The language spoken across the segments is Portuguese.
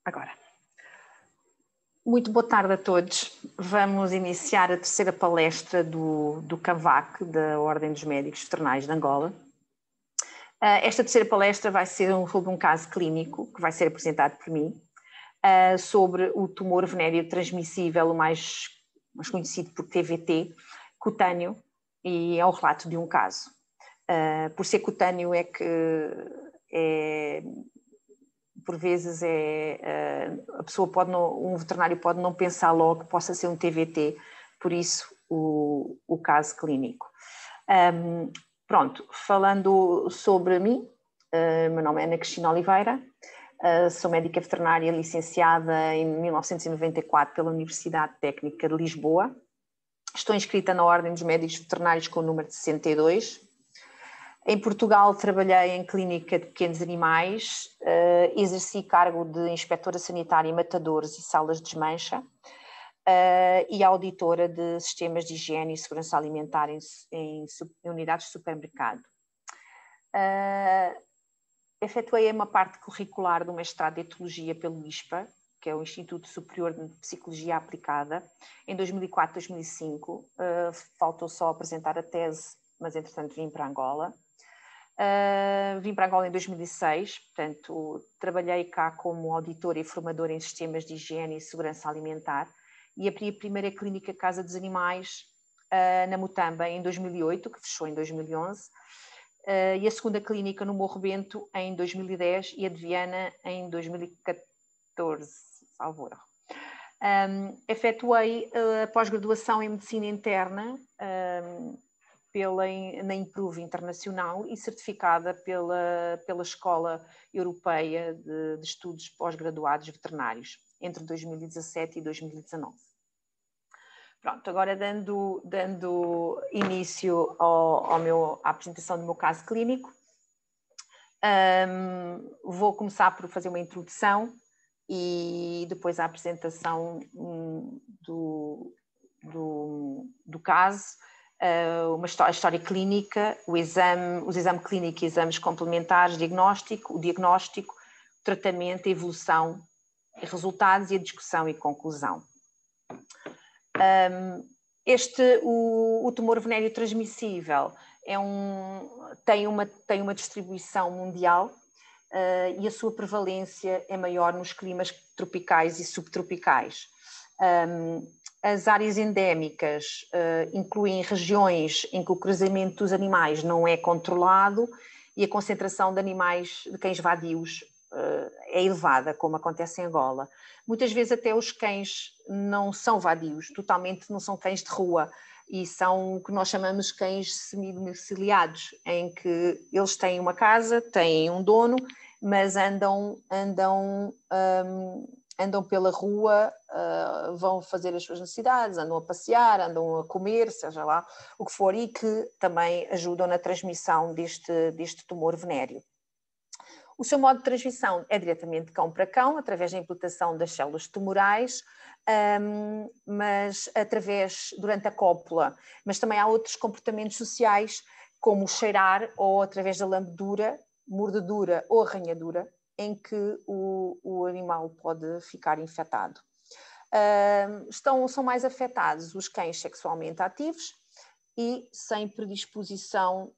Agora. Muito boa tarde a todos. Vamos iniciar a terceira palestra do CAVAC, da Ordem dos Médicos Veterinários de Angola. Esta terceira palestra vai ser sobre um caso clínico que vai ser apresentado por mim, sobre o tumor venéreo transmissível, o mais conhecido por TVT, cutâneo, e é o relato de um caso. Por ser cutâneo é que por vezes a pessoa um veterinário pode não pensar logo que possa ser um TVT, por isso o caso clínico. Pronto, falando sobre mim, meu nome é Ana Cristina Oliveira, sou médica veterinária licenciada em 1994 pela Universidade Técnica de Lisboa, estou inscrita na Ordem dos Médicos Veterinários com o número de 62. Em Portugal trabalhei em clínica de pequenos animais, exerci cargo de inspetora sanitária em matadores e salas de desmancha e auditora de sistemas de higiene e segurança alimentar em unidades de supermercado. Efetuei uma parte curricular do mestrado de etologia pelo ISPA, que é o Instituto Superior de Psicologia Aplicada, em 2004-2005. Faltou só apresentar a tese, mas entretanto vim para Angola. Vim para Angola em 2006, portanto trabalhei cá como auditora e formadora em sistemas de higiene e segurança alimentar e abri a primeira clínica Casa dos Animais na Mutamba em 2008, que fechou em 2011, e a segunda clínica no Morro Bento em 2010 e a de Viana em 2014, salvo erro. Efetuei a pós-graduação em Medicina Interna na Improve Internacional e certificada pela Escola Europeia de Estudos Pós-Graduados Veterinários, entre 2017 e 2019. Pronto, agora dando início à apresentação do meu caso clínico, vou começar por fazer uma introdução e depois a apresentação do caso, a história clínica, os exames clínicos e exames complementares, o diagnóstico, o tratamento, a evolução, resultados e a discussão e conclusão. O tumor venéreo transmissível tem uma distribuição mundial e a sua prevalência é maior nos climas tropicais e subtropicais. As áreas endémicas incluem regiões em que o cruzamento dos animais não é controlado e a concentração de cães vadios é elevada, como acontece em Angola. Muitas vezes até os cães não são vadios, totalmente não são cães de rua e são o que nós chamamos de cães semi-domiciliados, em que eles têm uma casa, têm um dono, mas andam pela rua, vão fazer as suas necessidades, andam a passear, andam a comer, seja lá o que for, e que também ajudam na transmissão deste tumor venéreo. O seu modo de transmissão é diretamente cão para cão, através da implantação das células tumorais, mas durante a cópula. Mas também há outros comportamentos sociais, como cheirar ou através da lambedura, mordedura ou arranhadura, em que o animal pode ficar infectado. São mais afetados os cães sexualmente ativos e sem predisposição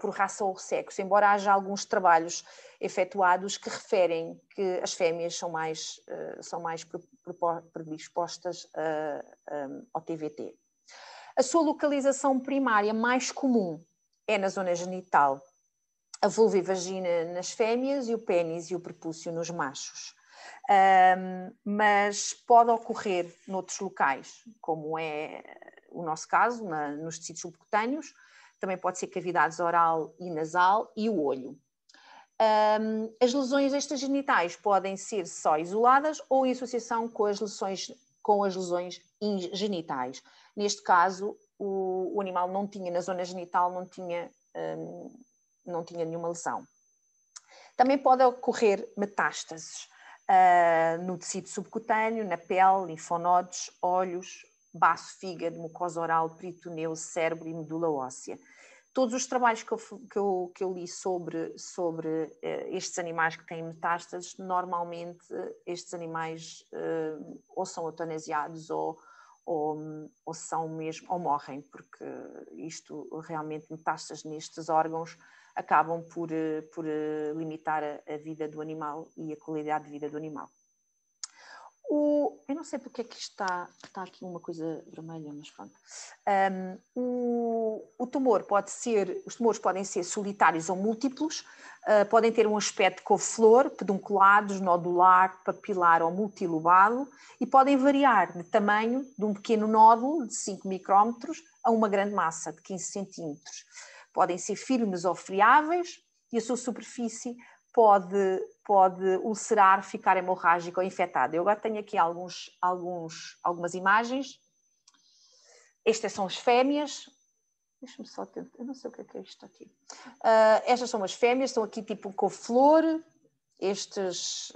por raça ou sexo, embora haja alguns trabalhos efetuados que referem que as fêmeas são mais predispostas ao TVT. A sua localização primária mais comum é na zona genital, a vulva e vagina nas fêmeas e o pênis e o prepúcio nos machos. Mas pode ocorrer noutros locais, como é o nosso caso, nos tecidos subcutâneos, também pode ser cavidades oral e nasal e o olho. As lesões extragenitais podem ser só isoladas ou em associação com as lesões genitais. Neste caso, o animal não tinha, na zona genital, não tinha nenhuma lesão. Também pode ocorrer metástases no tecido subcutâneo, na pele, linfonodos, olhos, baço, fígado, mucosa oral, peritoneu, cérebro e medula óssea. Todos os trabalhos que eu li sobre estes animais que têm metástases, normalmente estes animais ou são eutanasiados ou são mesmo, ou morrem, porque isto realmente, metástases nestes órgãos acabam por limitar a vida do animal e a qualidade de vida do animal. Eu não sei porque é que está aqui uma coisa vermelha, mas pronto. Os tumores podem ser solitários ou múltiplos, podem ter um aspecto de couve-flor, pedunculados, nodular, papilar ou multilobado, e podem variar de tamanho de um pequeno nódulo de 5 micrómetros a uma grande massa de 15 centímetros. Podem ser firmes ou friáveis e a sua superfície pode ulcerar, ficar hemorrágico ou infectado. Eu agora tenho aqui algumas imagens. Estas são as fêmeas. Deixa-me só tentar. Eu não sei o que é isto aqui. Estas são as fêmeas, estão aqui tipo couve-flor. Estas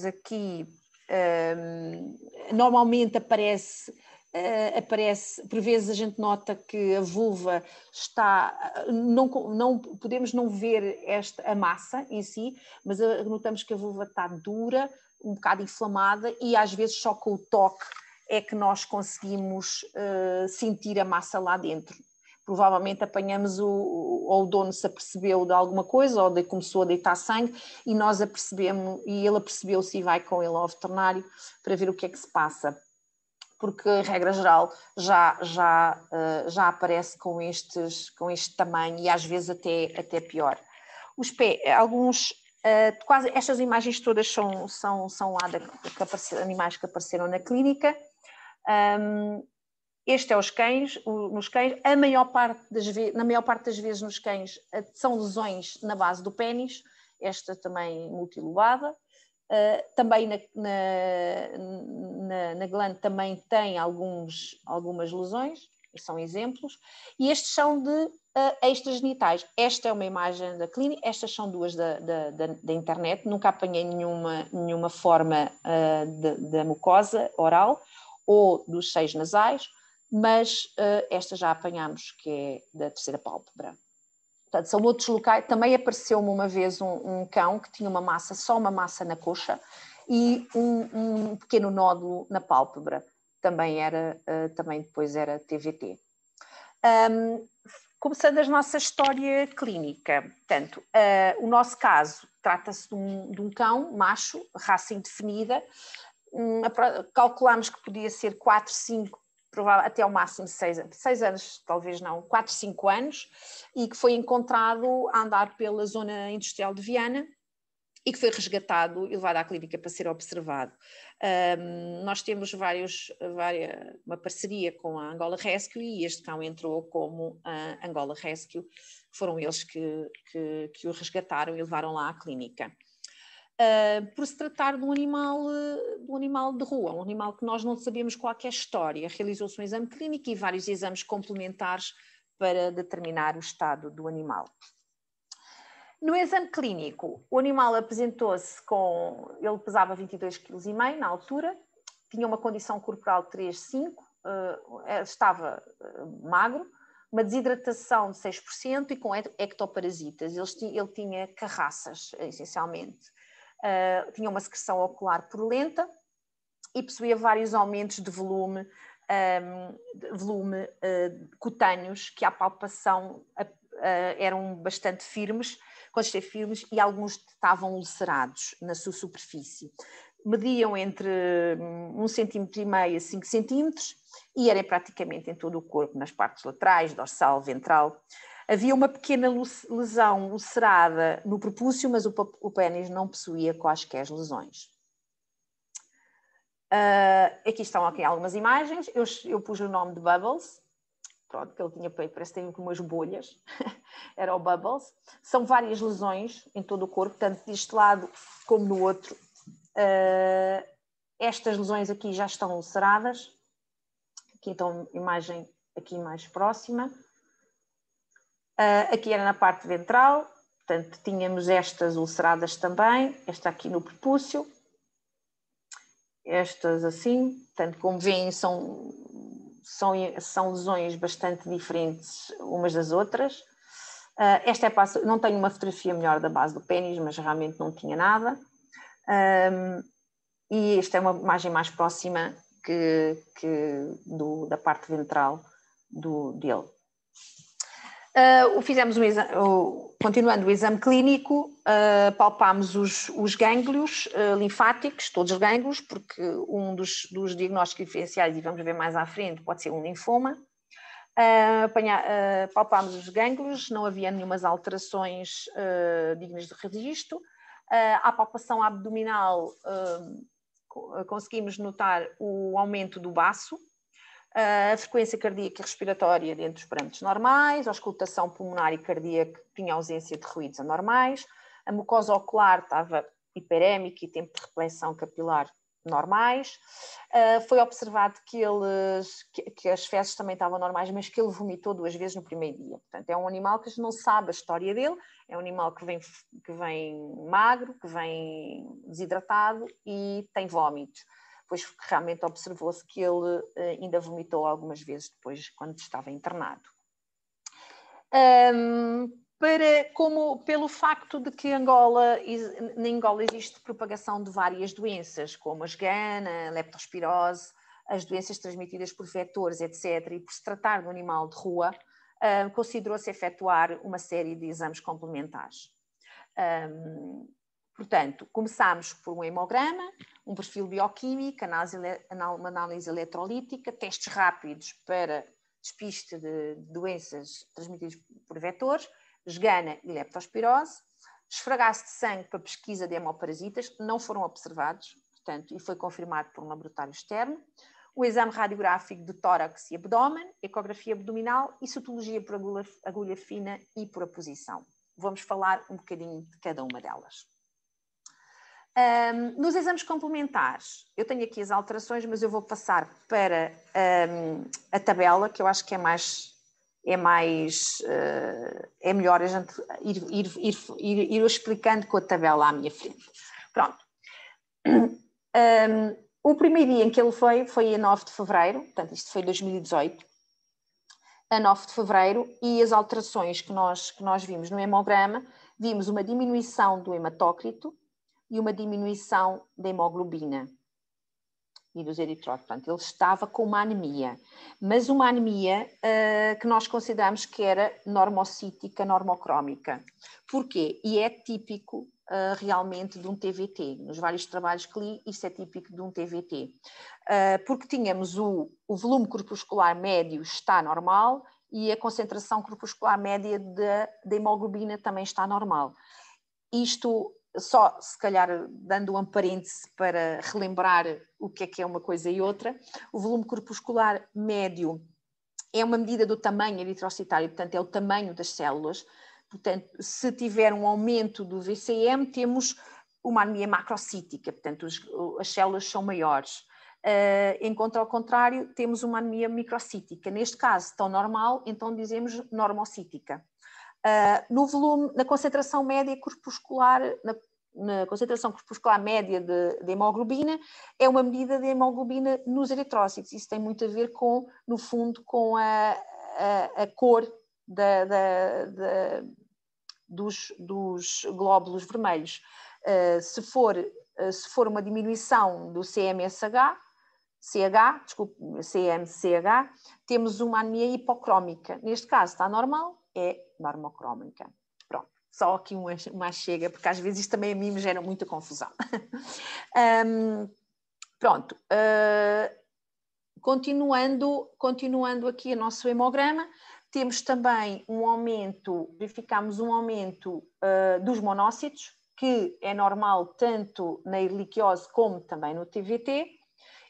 aqui normalmente aparece, por vezes a gente nota que a vulva está, não podemos não ver a massa em si, mas notamos que a vulva está dura, um bocado inflamada, e às vezes só com o toque é que nós conseguimos sentir a massa lá dentro. Provavelmente apanhamos ou o dono se apercebeu de alguma coisa, ou começou a deitar sangue, e nós apercebemos, e ele apercebeu-se e vai com ele ao veterinário para ver o que é que se passa. Porque, regra geral, já aparece com este tamanho e às vezes até pior. Os pés, quase estas imagens todas são lá animais que apareceram na clínica. Este é os cães. Nos cães, na maior parte das vezes nos cães são lesões na base do pénis, esta também multilobada. Também na glande também tem algumas lesões, são exemplos, e estes são de extragenitais. Esta é uma imagem da clínica, estas são duas da internet, nunca apanhei nenhuma forma da mucosa oral ou dos seios nasais, mas esta já apanhamos, que é da terceira pálpebra. Portanto, são outros locais. Também apareceu-me uma vez um cão que tinha só uma massa na coxa e um pequeno nódulo na pálpebra. Também depois era TVT. Começando a nossa história clínica. Portanto, o nosso caso trata-se de um cão macho, raça indefinida. Calculamos que podia ser 4, 5, até ao máximo 6 anos, talvez não, 4, 5 anos, e que foi encontrado a andar pela zona industrial de Viana e que foi resgatado e levado à clínica para ser observado. Nós temos uma parceria com a Angola Rescue e este cão entrou como a Angola Rescue, foram eles que o resgataram e levaram lá à clínica. Por se tratar de um animal de rua, um animal que nós não sabemos qualquer história. Realizou-se um exame clínico e vários exames complementares para determinar o estado do animal. No exame clínico, o animal apresentou-se ele pesava 22,5 kg na altura, tinha uma condição corporal 3,5, estava magro, uma desidratação de 6% e com ectoparasitas. Ele tinha carraças, essencialmente. Tinha uma secreção ocular purulenta e possuía vários aumentos de volume cutâneos, que à palpação eram bastante firmes, e alguns estavam ulcerados na sua superfície. Mediam entre 1,5 cm a 5 cm e eram praticamente em todo o corpo, nas partes laterais, dorsal, ventral. Havia uma pequena lesão ulcerada no prepúcio, mas o pênis não possuía quaisquer lesões. Aqui estão algumas imagens. Eu pus o nome de Bubbles. Pronto, que ele tinha peito, parece que tem umas bolhas. Era o Bubbles. São várias lesões em todo o corpo, tanto deste lado como no outro. Estas lesões aqui já estão ulceradas. Aqui então, imagem aqui mais próxima. Aqui era na parte ventral, portanto, tínhamos estas ulceradas também, esta aqui no prepúcio, estas assim, portanto, como veem, são são lesões bastante diferentes umas das outras. Esta não tenho uma fotografia melhor da base do pênis, mas realmente não tinha nada. E esta é uma imagem mais próxima da parte ventral dele. Fizemos continuando o exame clínico, palpámos os gânglios linfáticos, todos os gânglios, porque um dos diagnósticos diferenciais, e vamos ver mais à frente, pode ser um linfoma. Palpámos os gânglios, não havia nenhumas alterações dignas de registro. À palpação abdominal, conseguimos notar o aumento do baço, a frequência cardíaca e respiratória dentro dos parâmetros normais, a auscultação pulmonar e cardíaca tinha ausência de ruídos anormais, a mucosa ocular estava hiperémica e tempo de reflexão capilar normais. Foi observado que as fezes também estavam normais, mas que ele vomitou 2 vezes no primeiro dia. Portanto, é um animal que a gente não sabe a história dele, é um animal que vem magro, que vem desidratado e tem vómitos. Pois realmente observou-se que ele ainda vomitou algumas vezes depois, quando estava internado. Pelo facto de que na Angola existe propagação de várias doenças, como a esgana, a leptospirose, as doenças transmitidas por vetores, etc., e por se tratar de um animal de rua, considerou-se efetuar uma série de exames complementares. Portanto, começámos por um hemograma, um perfil bioquímico, uma análise eletrolítica, testes rápidos para despiste de doenças transmitidas por vetores, esgana e leptospirose, esfregaço de sangue para pesquisa de hemoparasitas, não foram observados, portanto, e foi confirmado por um laboratório externo, o exame radiográfico de tórax e abdômen, ecografia abdominal e citologia por agulha fina e por aposição. Vamos falar um bocadinho de cada uma delas. Nos exames complementares, eu tenho aqui as alterações, mas eu vou passar para a tabela, que eu acho que é melhor a gente ir explicando com a tabela à minha frente. Pronto. O primeiro dia em que ele foi a 9 de fevereiro, portanto isto foi 2018, a 9 de fevereiro, e as alterações que nós vimos no hemograma, vimos uma diminuição do hematócrito e uma diminuição da hemoglobina e dos eritrócitos. Portanto, ele estava com uma anemia, mas uma anemia que nós consideramos que era normocítica, normocrómica. Porquê? E é típico realmente de um TVT. Nos vários trabalhos que li, isso é típico de um TVT. Porque tínhamos o volume corpuscular médio está normal e a concentração corpuscular média da hemoglobina também está normal. Isto, só se calhar dando um parêntese para relembrar o que é uma coisa e outra, o volume corpuscular médio é uma medida do tamanho eritrocitário, portanto é o tamanho das células. Portanto, se tiver um aumento do VCM, temos uma anemia macrocítica, portanto as células são maiores. Enquanto ao contrário, temos uma anemia microcítica. Neste caso, estão normal, então dizemos normocítica. No volume, na concentração média corpuscular, na concentração corpuscular média de hemoglobina, é uma medida de hemoglobina nos eritrócitos. Isso tem muito a ver com, no fundo, com a cor dos glóbulos vermelhos. Se for uma diminuição do CMCH, temos uma anemia hipocrómica. Neste caso está normal, é normocrómica. Pronto, só aqui uma chega, porque às vezes isto também a mim me gera muita confusão. Pronto, continuando aqui o nosso hemograma, temos também um aumento, verificamos um aumento dos monócitos, que é normal tanto na erliquiose como também no TVT,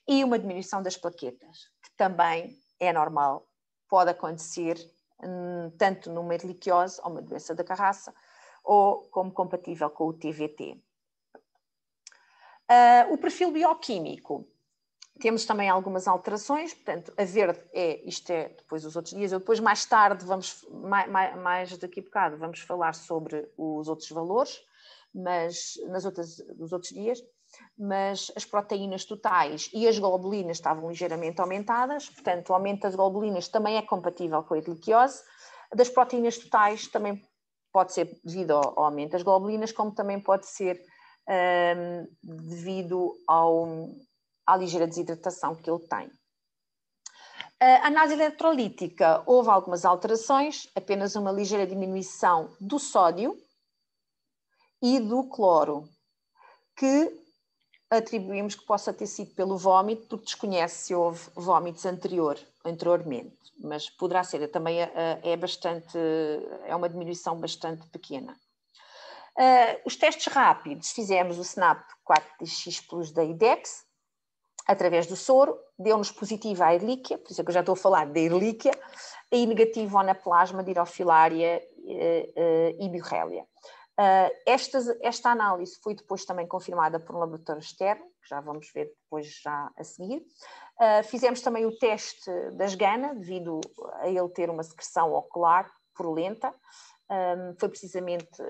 e uma diminuição das plaquetas, que também é normal, pode acontecer tanto numa erliquiose ou uma doença da carraça, ou como compatível com o TVT. O perfil bioquímico, temos também algumas alterações, portanto, a verde isto é depois os outros dias, depois mais tarde, mais daqui a bocado, vamos falar sobre os outros valores, mas nos outros dias. mas as proteínas totais e as globulinas estavam ligeiramente aumentadas, portanto o aumento das globulinas também é compatível com a erliquiose. Das proteínas totais também pode ser devido ao aumento das globulinas, como também pode ser devido à ligeira desidratação que ele tem. A análise eletrolítica, houve algumas alterações, apenas uma ligeira diminuição do sódio e do cloro, que atribuímos que possa ter sido pelo vómito, porque desconhece se houve vómitos anteriormente, mas poderá ser, também é uma diminuição bastante pequena. Os testes rápidos, fizemos o SNAP 4X+ da IDEX, através do soro, deu-nos positivo à Ehrlichia, por isso é que eu já estou a falar da Ehrlichia, e negativo ao anaplasma, Dirofilaria e Borrelia. Esta análise foi depois também confirmada por um laboratório externo, que já vamos ver depois já a seguir. Fizemos também o teste da esgana, devido a ele ter uma secreção ocular purulenta. Foi precisamente,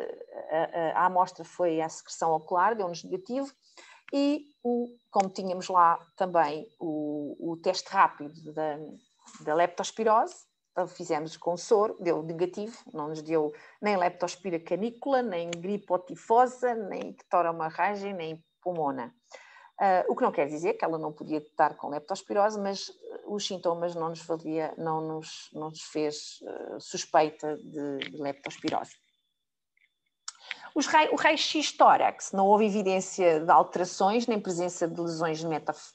a amostra foi a secreção ocular, deu-nos negativo. E, como tínhamos lá também o teste rápido da leptospirose, fizemos com soro, deu negativo, não nos deu nem leptospira canícula, nem gripe tifosa, nem ictorohemorragia, nem pulmona. O que não quer dizer que ela não podia estar com leptospirose, mas os sintomas não nos fez suspeita de leptospirose. O raio-x tórax, não houve evidência de alterações, nem presença de lesões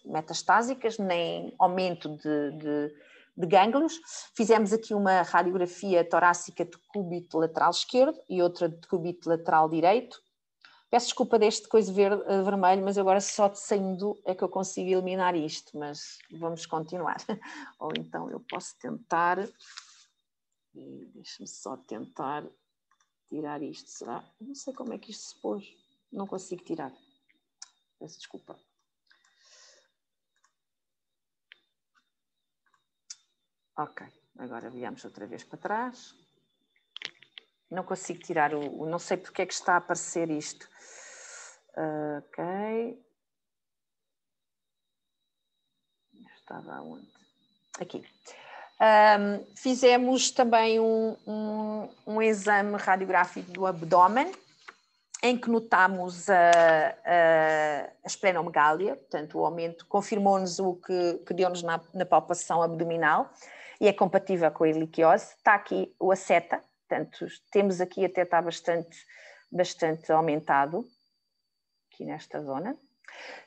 metastásicas, nem aumento de gânglios. Fizemos aqui uma radiografia torácica de cúbito lateral esquerdo e outra de cúbito lateral direito. Peço desculpa deste coisa vermelho, mas agora só saindo é que eu consigo eliminar isto, mas vamos continuar. Ou então eu posso tentar, deixa-me só tentar tirar isto, será? Não sei como é que isto se pôs, não consigo tirar. Peço desculpa. Ok, agora viemos outra vez para trás. Não consigo tirar não sei porque é que está a aparecer isto. Ok. Estava onde? Aqui. Fizemos também um exame radiográfico do abdômen, em que notamos a esplenomegália, portanto o aumento confirmou-nos o que deu-nos na palpação abdominal e é compatível com a erliquiose. Está aqui o aceta, portanto temos aqui até está bastante aumentado, aqui nesta zona.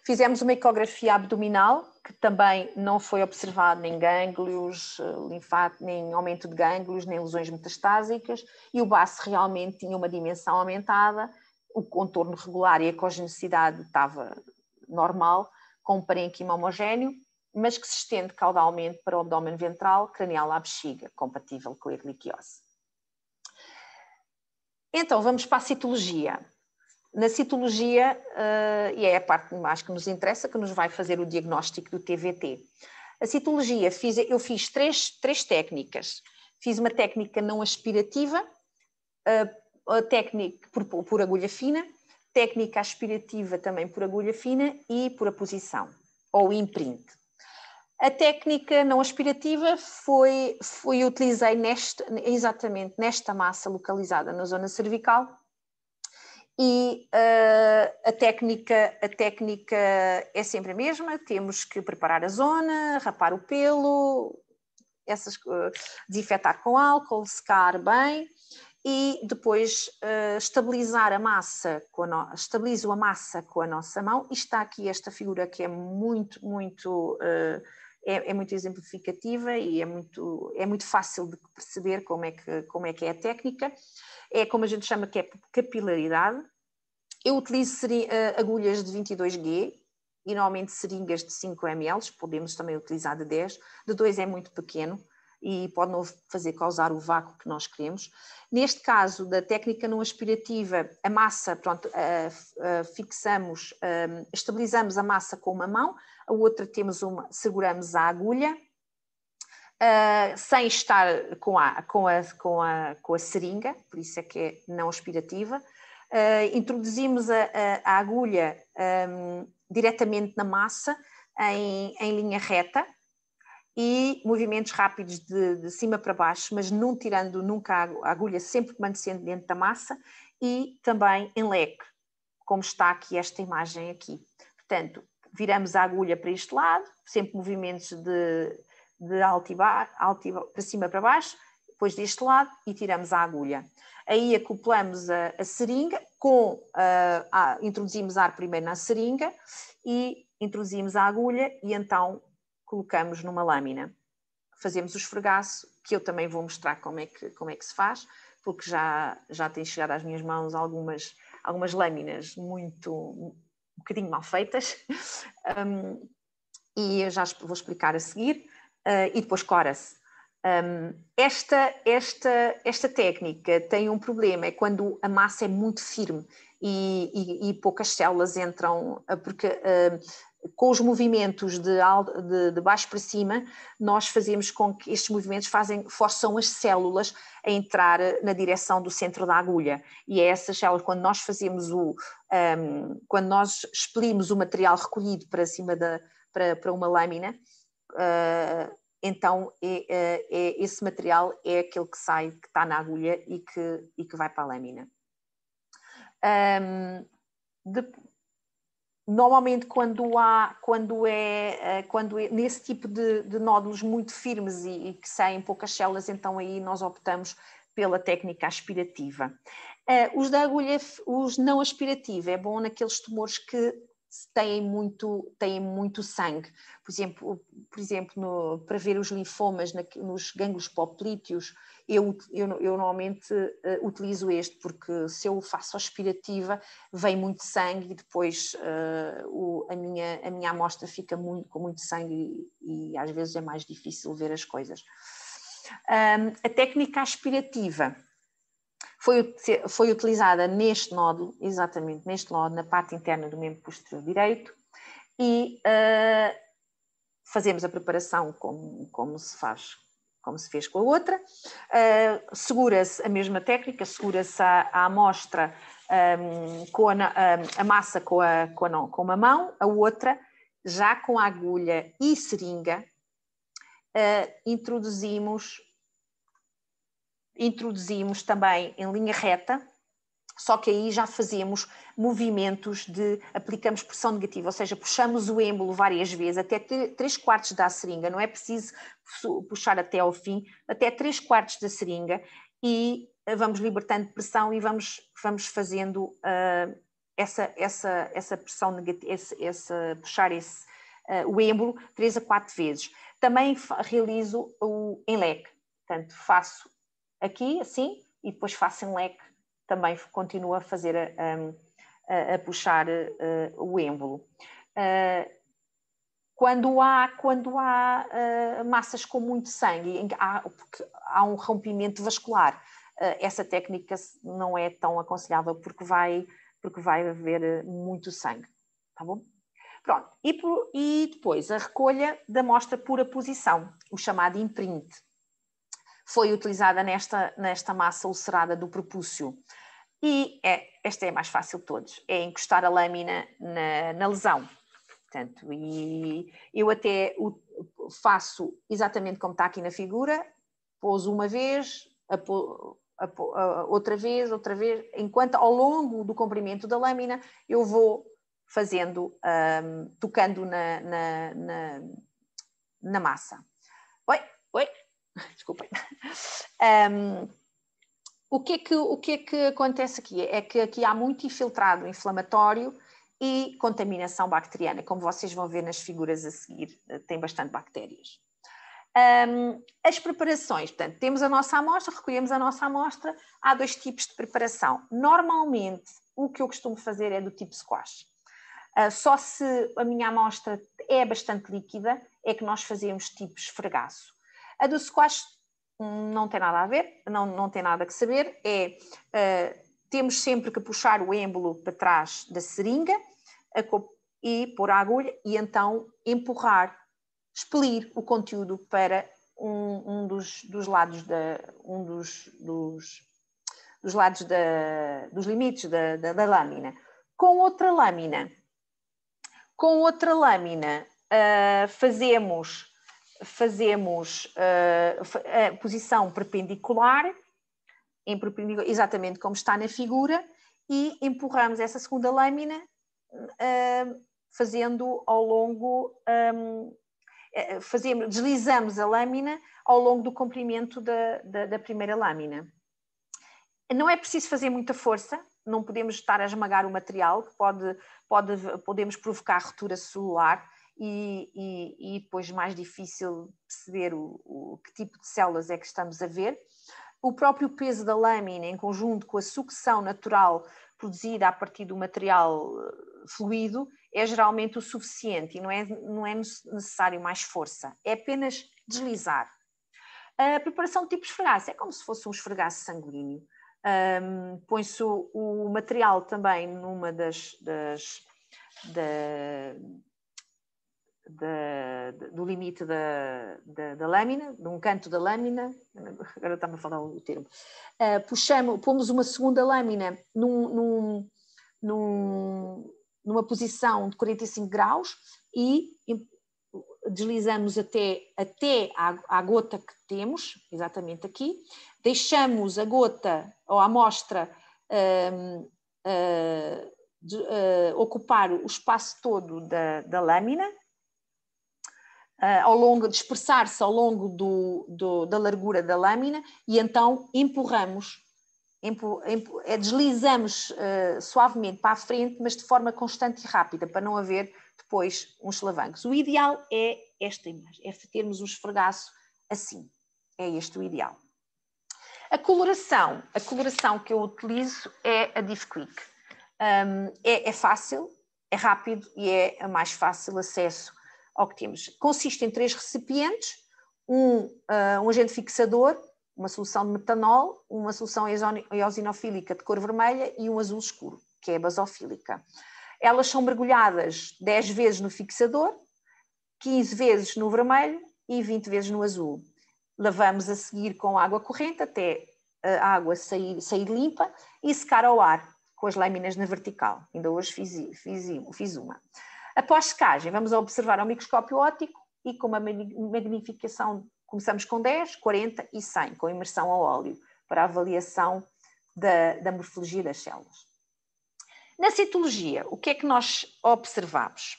Fizemos uma ecografia abdominal, que também não foi observado nem gânglios linfáticos, nem aumento de gânglios, nem lesões metastásicas, e o baço realmente tinha uma dimensão aumentada, o contorno regular e a cogenicidade estava normal, com um parênquima homogéneo, mas que se estende caudalmente para o abdômen ventral, cranial à bexiga, compatível com a erliquiose. Então, vamos para a citologia. Na citologia, e é a parte mais que nos interessa, que nos vai fazer o diagnóstico do TVT. A citologia, eu fiz três técnicas. Fiz uma técnica não aspirativa, a técnica por agulha fina, técnica aspirativa também por agulha fina e por aposição, ou imprint. A técnica não aspirativa utilizei exatamente nesta massa localizada na zona cervical. E a técnica é sempre a mesma, temos que preparar a zona, rapar o pelo, desinfetar com álcool, secar bem e depois estabilizar a massa, estabilizo a massa com a nossa mão. E está aqui esta figura que é muito exemplificativa e é muito fácil de perceber como é que é a técnica. É como a gente chama que é capilaridade. Eu utilizo agulhas de 22G e normalmente seringas de 5 ml, podemos também utilizar de 10, de 2 é muito pequeno e pode não causar o vácuo que nós queremos. Neste caso da técnica não aspirativa, a massa, pronto, fixamos, estabilizamos a massa com uma mão, a outra seguramos a agulha, sem estar com a seringa, por isso é que é não aspirativa. Introduzimos a agulha diretamente na massa, em linha reta, e movimentos rápidos de cima para baixo, mas não tirando nunca a agulha, sempre permanecendo dentro da massa, e também em leque, como está aqui esta imagem aqui. Portanto, viramos a agulha para este lado, sempre movimentos de alto e baixo, para cima para baixo, depois deste lado, e tiramos a agulha. Aí acoplamos a seringa, introduzimos ar primeiro na seringa e introduzimos a agulha e então colocamos numa lâmina. Fazemos o esfregaço, que eu também vou mostrar como é que se faz, porque já tem chegado às minhas mãos algumas lâminas um bocadinho mal feitas, e eu já vou explicar a seguir, e depois cora-se. Esta técnica tem um problema, é quando a massa é muito firme e poucas células entram, porque com os movimentos de baixo para cima, nós fazemos com que estes movimentos forçam as células a entrar na direção do centro da agulha. E é essas células, quando nós quando nós expelimos o material recolhido para cima para uma lâmina, então esse material é aquele que sai, que está na agulha e que vai para a lâmina. Normalmente quando é nesse tipo de nódulos muito firmes e que saem poucas células, então aí nós optamos pela técnica aspirativa. Os da agulha, os não aspirativa, é bom naqueles tumores que têm muito sangue. Por exemplo, para ver os linfomas nos gânglios poplíteos, eu normalmente utilizo este, porque se eu faço aspirativa, vem muito sangue e depois a minha amostra fica com muito sangue e às vezes é mais difícil ver as coisas. A técnica aspirativa foi utilizada neste nódulo, exatamente neste nódulo, na parte interna do membro posterior direito, e fazemos a preparação como se fez com a outra. Segura-se a mesma técnica, segura-se a amostra com a massa com uma mão, a outra já com a agulha e seringa. Introduzimos também em linha reta, só que aí já fazemos movimentos aplicamos pressão negativa, ou seja, puxamos o êmbolo várias vezes, até 3/4 da seringa, não é preciso puxar até ao fim, até 3/4 da seringa, e vamos libertando pressão e vamos fazendo essa pressão negativa, puxar o êmbolo 3 a 4 vezes. Também realizo em leque, portanto faço aqui assim e depois faço em leque, também continuo a fazer a puxar o êmbolo. Quando há massas com muito sangue, porque há um rompimento vascular, essa técnica não é tão aconselhável porque vai haver muito sangue, tá bom? Pronto, e depois a recolha da amostra por aposição, o chamado imprint. Foi utilizada nesta massa ulcerada do prepúcio. E esta é a mais fácil de todos, é encostar a lâmina na lesão. Portanto, e eu até faço exatamente como está aqui na figura, pouso uma vez, outra vez, enquanto ao longo do comprimento da lâmina eu vou fazendo, tocando na massa. Oi, desculpem. O que é que acontece aqui? É que aqui há muito infiltrado inflamatório e contaminação bacteriana, como vocês vão ver nas figuras a seguir, tem bastante bactérias. As preparações, portanto, temos a nossa amostra, recolhemos a nossa amostra, há 2 tipos de preparação. Normalmente, o que eu costumo fazer é do tipo squash. Só se a minha amostra é bastante líquida, é que nós fazemos tipo esfregaço. A do squash não tem nada a ver, não tem nada que saber, temos sempre que puxar o êmbolo para trás da seringa e pôr a agulha e então empurrar, expelir o conteúdo para um dos lados dos limites da lâmina. Com outra lâmina, fazemos a posição perpendicular, exatamente como está na figura, e empurramos essa segunda lâmina, fazendo ao longo, deslizamos a lâmina ao longo do comprimento da primeira lâmina. Não é preciso fazer muita força, não podemos estar a esmagar o material, que podemos provocar ruptura celular e depois mais difícil perceber que tipo de células é que estamos a ver. O próprio peso da lâmina, em conjunto com a sucção natural produzida a partir do material fluido, é geralmente o suficiente e não é necessário mais força, é apenas deslizar. A preparação de tipo esfregaço é como se fosse um esfregaço sanguíneo. Põe-se o material também numa do limite da lâmina, de um canto da lâmina, agora está-me a falar o termo, pomos uma segunda lâmina numa posição de 45 graus e deslizamos até à gota que temos, exatamente aqui, deixamos a gota ou a amostra ocupar o espaço todo da lâmina, dispersar-se ao longo da largura da lâmina, e então deslizamos suavemente para a frente, mas de forma constante e rápida, para não haver depois uns solavancos. O ideal é esta imagem, é termos um esfregaço assim, é este o ideal. A coloração que eu utilizo é a Div Quick. É fácil, é rápido e é a mais fácil acesso ao que temos. Consiste em 3 recipientes, um agente fixador, uma solução de metanol, uma solução eosinofílica de cor vermelha e um azul escuro, que é a basofílica. Elas são mergulhadas 10 vezes no fixador, 15 vezes no vermelho e 20 vezes no azul. Lavamos a seguir com água corrente até a água sair limpa e secar ao ar, com as lâminas na vertical. Ainda hoje fiz uma. Após secagem, vamos observar ao microscópio óptico e com uma magnificação, começamos com 10, 40 e 100, com imersão ao óleo, para a avaliação da morfologia das células. Na citologia, o que é que nós observamos?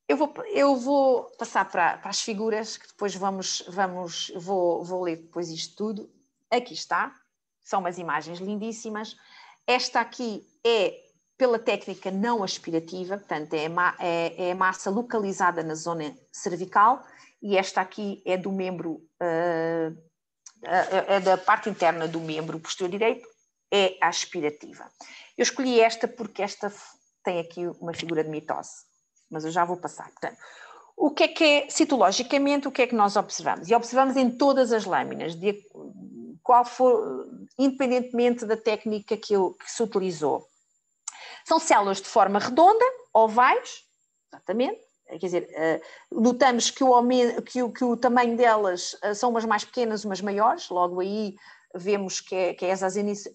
Eu vou passar para as figuras, que depois vou ler depois isto tudo. Aqui está, são umas imagens lindíssimas. Esta aqui é pela técnica não aspirativa, portanto é a massa localizada na zona cervical, e esta aqui é do membro, é da parte interna do membro posterior direito, é a aspirativa. Eu escolhi esta porque esta tem aqui uma figura de mitose, mas eu já vou passar. Portanto, o que é citologicamente, o que é que nós observamos? E observamos em todas as lâminas, independentemente da técnica que se utilizou. São células de forma redonda, ovais, exatamente, quer dizer, notamos que o tamanho delas são umas mais pequenas, umas maiores, logo aí vemos que é essa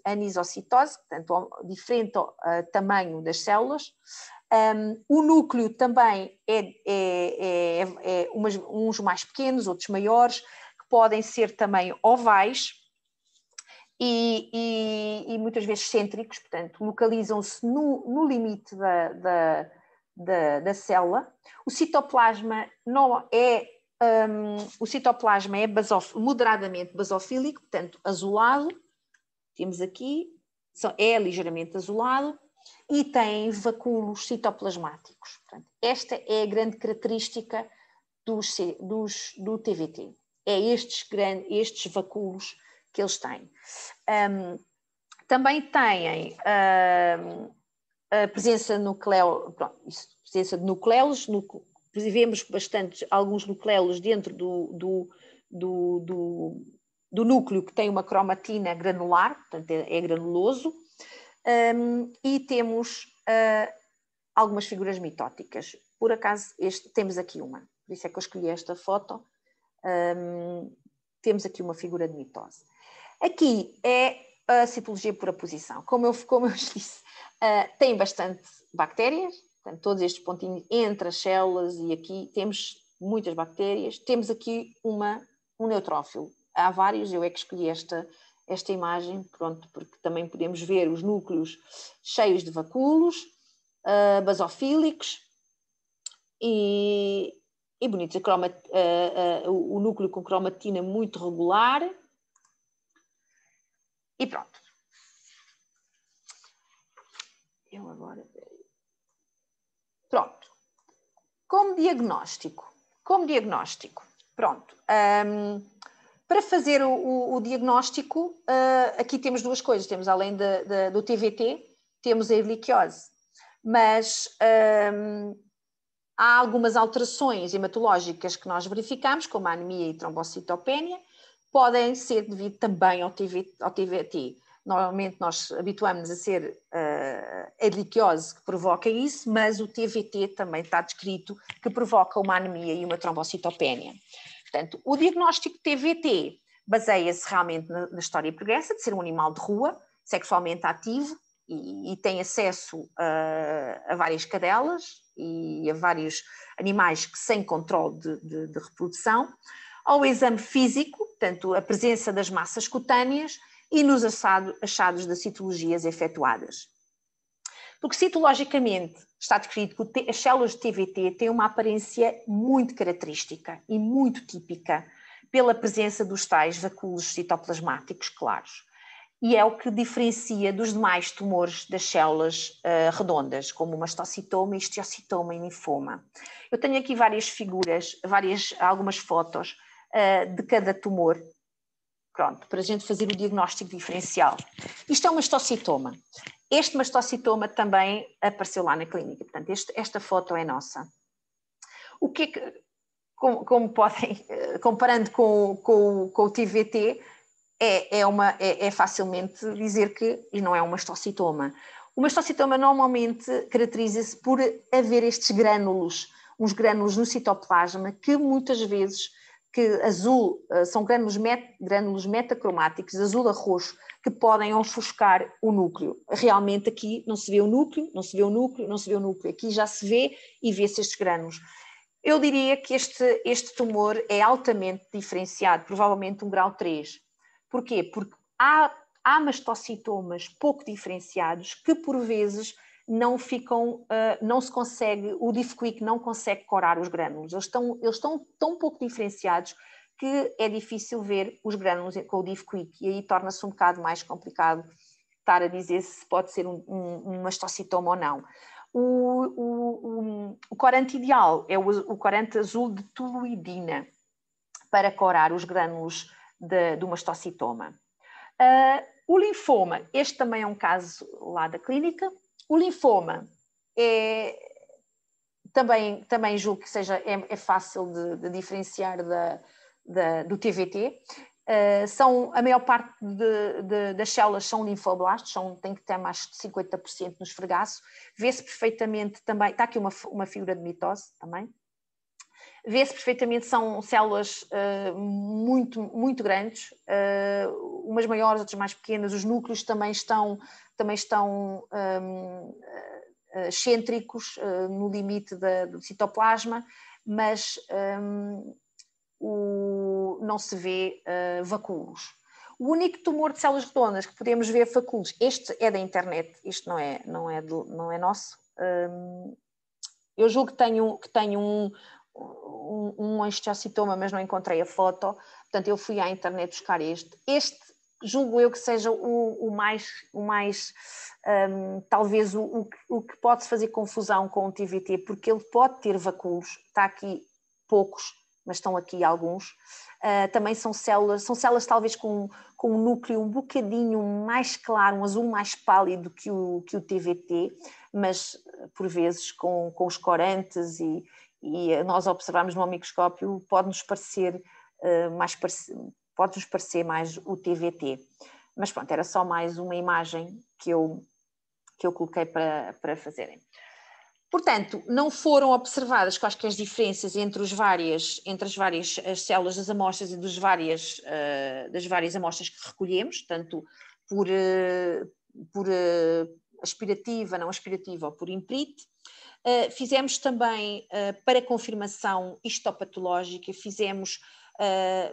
anisocitose, portanto, diferente tamanho das células. O núcleo também uns mais pequenos, outros maiores, que podem ser também ovais e muitas vezes cêntricos, portanto, localizam-se no limite da célula. O citoplasma é moderadamente basofílico, portanto, azulado. Temos aqui, é ligeiramente azulado e tem vacúolos citoplasmáticos. Portanto, esta é a grande característica do TVT. É estes vacúolos que eles têm. Também têm a presença presença de nucleolos. Vemos alguns nucleolos dentro do núcleo, que tem uma cromatina granular, portanto é granuloso, e temos algumas figuras mitóticas. Por acaso, temos aqui uma, por isso é que eu escolhi esta foto. Temos aqui uma figura de mitose. Aqui é a citologia por aposição. Como eu disse, tem bastante bactérias, portanto, todos estes pontinhos entre as células, e aqui temos muitas bactérias. Temos aqui um neutrófilo. Há vários, eu é que escolhi esta imagem, pronto, porque também podemos ver os núcleos cheios de vacúolos, basofílicos e bonitos. O núcleo com cromatina muito regular. E pronto. Eu agora... Pronto. Como diagnóstico, pronto. Para fazer o diagnóstico, aqui temos duas coisas. Temos, além do TVT, temos a erliquiose. Mas há algumas alterações hematológicas que nós verificamos, como a anemia e trombocitopénia, podem ser devido também ao TVT. Normalmente nós habituamos-nos a ser a erliquiose que provoca isso, mas o TVT também está descrito que provoca uma anemia e uma trombocitopénia. Portanto, o diagnóstico de TVT baseia-se realmente na história pregressa de ser um animal de rua, sexualmente ativo e tem acesso a várias cadelas e a vários animais que sem controle de reprodução, ao exame físico, portanto, a presença das massas cutâneas e nos achados das citologias efetuadas. Porque citologicamente está descrito que as células de TVT têm uma aparência muito característica e muito típica pela presença dos tais vacúolos citoplasmáticos claros. E é o que diferencia dos demais tumores das células redondas, como o mastocitoma, histiocitoma e linfoma. Eu tenho aqui várias figuras, algumas fotos de cada tumor, pronto, para a gente fazer o diagnóstico diferencial. Isto é um mastocitoma. Este mastocitoma também apareceu lá na clínica, portanto, esta foto é nossa. O que é que, como podem, comparando com o TVT, é facilmente dizer que não é um mastocitoma. O mastocitoma normalmente caracteriza-se por haver estes grânulos, uns grânulos no citoplasma que muitas vezes são grânulos metacromáticos, azul a roxo, que podem ofuscar o núcleo. Realmente aqui não se vê o núcleo, não se vê o núcleo, não se vê o núcleo. Aqui já se vê e vê-se estes grânulos. Eu diria que este tumor é altamente diferenciado, provavelmente um grau 3. Porquê? Porque há mastocitomas pouco diferenciados que por vezes não se consegue, o Diffquick não consegue corar os grânulos. Eles estão tão pouco diferenciados que é difícil ver os grânulos com o Diffquick e aí torna-se um bocado mais complicado estar a dizer se pode ser um mastocitoma ou não. O corante ideal é o corante azul de toluidina para corar os grânulos do mastocitoma. O linfoma, este também é um caso lá da clínica. O linfoma também julgo que é fácil de diferenciar do TVT. A maior parte das células são linfoblastos, tem que ter mais de 50% no esfregaço. Vê-se perfeitamente também, está aqui uma figura de mitose também. Vê-se perfeitamente, são células muito, muito grandes, umas maiores, outras mais pequenas. Os núcleos também estão excêntricos no limite do citoplasma, mas não se vê vacúolos. O único tumor de células redondas que podemos ver vacúolos, este é da internet, isto não é nosso. Eu julgo que tenho um histiocitoma, mas não encontrei a foto, portanto eu fui à internet buscar este. Este julgo eu que seja o mais talvez o que pode fazer confusão com o TVT, porque ele pode ter vacúolos, está aqui poucos, mas estão aqui alguns. Também são células talvez com um núcleo um bocadinho mais claro, um azul mais pálido que o TVT, mas por vezes com os corantes e nós observamos no microscópio, pode-nos parecer mais o TVT. Mas pronto, era só mais uma imagem que eu coloquei para fazerem. Portanto, não foram observadas quaisquer diferenças entre as várias células das amostras e das várias amostras que recolhemos, tanto por aspirativa, não aspirativa ou por imprint. Fizemos também, para confirmação histopatológica, fizemos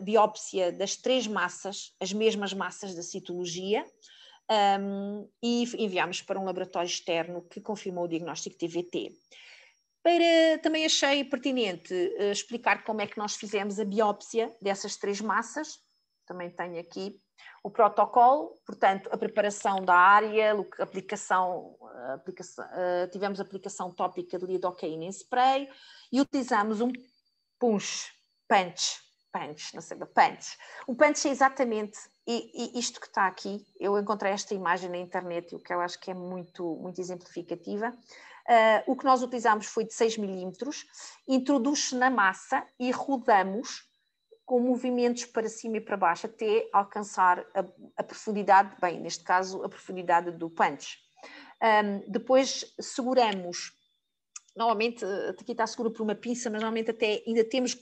biópsia das 3 massas, as mesmas massas da citologia, e enviámos para um laboratório externo que confirmou o diagnóstico TVT. Também achei pertinente explicar como é que nós fizemos a biópsia dessas 3 massas. Também tenho aqui o protocolo, portanto, a preparação da área, tivemos aplicação tópica de lidocaína em spray e utilizamos um punch. O punch é exatamente isto que está aqui. Eu encontrei esta imagem na internet, o que eu acho que é muito, muito exemplificativa. O que nós utilizamos foi de 6 milímetros, introduz-se na massa e rodamos com movimentos para cima e para baixo até alcançar a profundidade, bem, neste caso, a profundidade do punch. Depois seguramos, normalmente, aqui está seguro por uma pinça, mas normalmente até ainda temos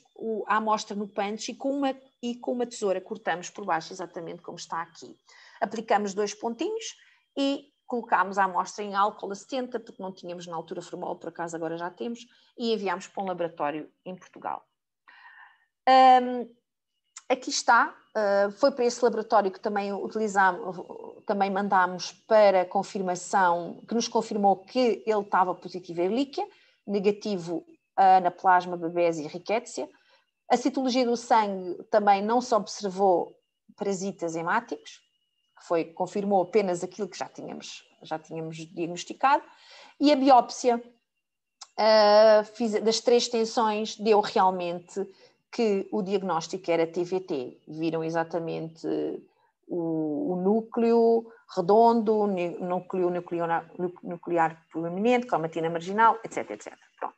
a amostra no punch e com uma tesoura cortamos por baixo, exatamente como está aqui. Aplicamos 2 pontinhos e colocámos a amostra em álcool a 70, porque não tínhamos na altura formol, por acaso agora já temos, e enviámos para um laboratório em Portugal. Aqui está, foi para esse laboratório que também mandámos para confirmação, que nos confirmou que ele estava positivo a Ehrlichia, negativo a Anaplasma, Babesia e Rickettsia. A citologia do sangue também não se observou parasitas hemáticos, confirmou apenas aquilo que já tínhamos diagnosticado, e a biópsia das 3 tensões deu realmente que o diagnóstico era TVT. Viram exatamente o núcleo redondo, núcleo nuclear proeminente, cromatina marginal, etc, etc. Pronto.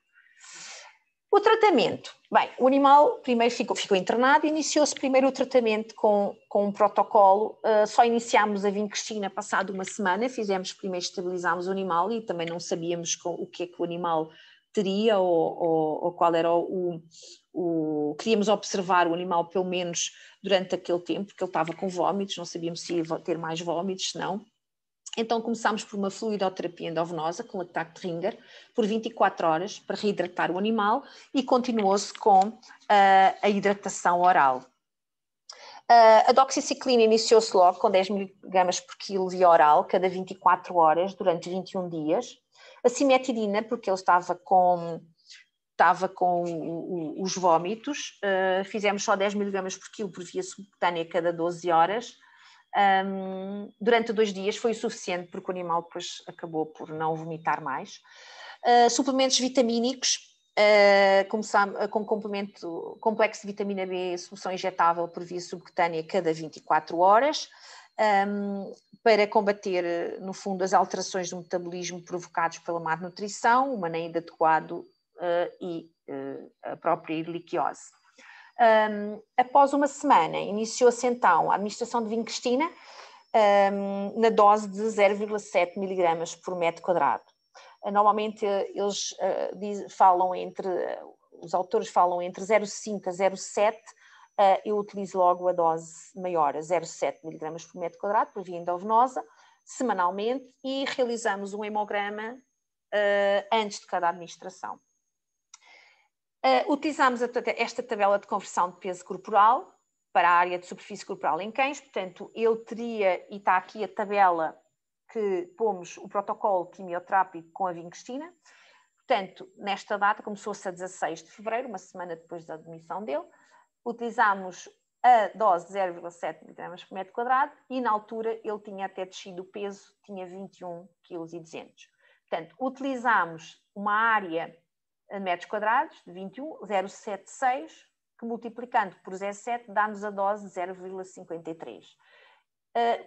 O tratamento. Bem, o animal primeiro ficou internado e iniciou-se primeiro o tratamento com um protocolo. Só iniciámos a vincristina passado uma semana, primeiro estabilizámos o animal e também não sabíamos o que é que o animal teria ou qual era queríamos observar o animal pelo menos durante aquele tempo, porque ele estava com vómitos, não sabíamos se ia ter mais vómitos, se não. Então começámos por uma fluidoterapia endovenosa com lactato Ringer por 24 horas para reidratar o animal e continuou-se com a hidratação oral. A doxiciclina iniciou-se logo com 10 mg por quilo via oral, cada 24 horas, durante 21 dias. A cimetidina, porque ele estava com os vómitos, fizemos só 10 mg por quilo por via subcutânea cada 12 horas. Durante 2 dias foi o suficiente, porque o animal depois acabou por não vomitar mais. Suplementos vitamínicos, com complexo de vitamina B, solução injetável por via subcutânea cada 24 horas, para combater, no fundo, as alterações do metabolismo provocados pela má nutrição, o manejo inadequado e a própria ehrlichiose. Após uma semana, iniciou-se então a administração de vincristina na dose de 0,7 mg por metro quadrado. Normalmente eles os autores falam entre 0,5 a 0,7, eu utilizo logo a dose maior, a 0,7 mg por metro quadrado, por via endovenosa, semanalmente, e realizamos um hemograma antes de cada administração. Utilizamos esta tabela de conversão de peso corporal para a área de superfície corporal em cães, portanto, ele teria, e está aqui a tabela que pomos o protocolo quimioterápico com a vincristina. Portanto, nesta data, começou-se a 16 de fevereiro, uma semana depois da admissão dele, utilizámos a dose de 0,7 mg por metro quadrado e na altura ele tinha até descido o peso, tinha 21,2 kg. Portanto, utilizámos uma área de metros quadrados de 21,076, que multiplicando por 0,7 dá-nos a dose de 0,53.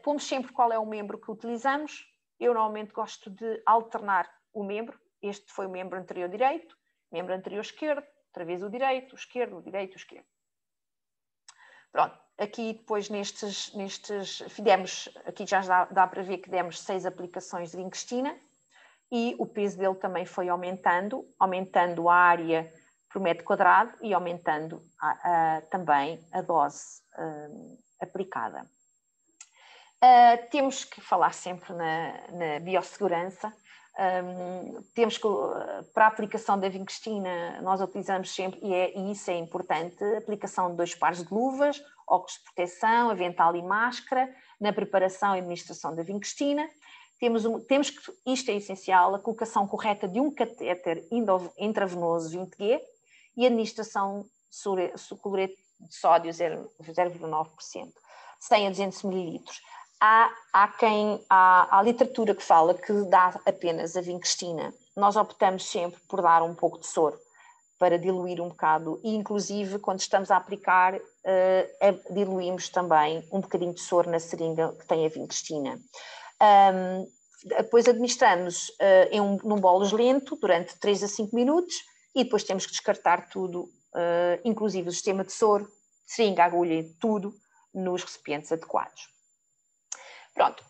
Pomos sempre qual é o membro que utilizamos. Eu normalmente gosto de alternar o membro. Este foi o membro anterior direito, membro anterior esquerdo, outra vez o direito, o esquerdo, o direito, o esquerdo. Pronto, aqui depois aqui já dá para ver que demos 6 aplicações de vincristina e o peso dele também foi aumentando a área por metro quadrado e aumentando também a dose aplicada. Temos que falar sempre na biossegurança. Temos que, para a aplicação da vincrestina, nós utilizamos sempre, e isso é importante, a aplicação de 2 pares de luvas, óculos de proteção, avental e máscara, na preparação e administração da vincrestina. Temos que, isto é essencial, a colocação correta de um catéter intravenoso 20G e a administração de cloreto de sódio 0,9%, 100 a 200 ml. Há literatura que fala que dá apenas a vincrestina. Nós optamos sempre por dar um pouco de soro para diluir um bocado e, inclusive, quando estamos a aplicar, diluímos também um bocadinho de soro na seringa que tem a vincrestina. Depois administramos num bolos lento durante 3 a 5 minutos e depois temos que descartar tudo, inclusive o sistema de soro, seringa, agulha, tudo, nos recipientes adequados. Pronto.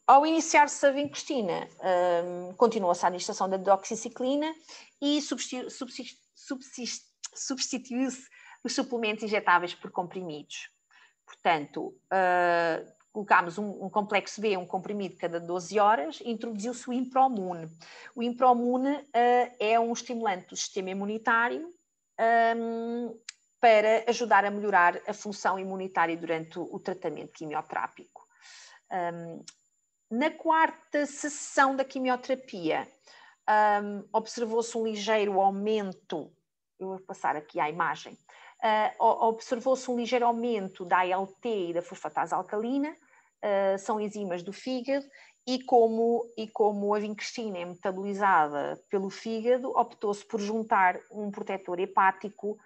Ao iniciar-se a vincrestina, continua-se a administração da doxiciclina e substituiu-se os suplementos injetáveis por comprimidos. Portanto, colocámos um complexo B, um comprimido cada 12 horas, e introduziu-se o Impromune. O Impromune é um estimulante do sistema imunitário para ajudar a melhorar a função imunitária durante o tratamento quimioterápico. Na 4ª sessão da quimioterapia, observou-se um ligeiro aumento, eu vou passar aqui à imagem, observou-se um ligeiro aumento da ALT e da fosfatase alcalina, são enzimas do fígado, e como a vincrestina é metabolizada pelo fígado, optou-se por juntar um protetor hepático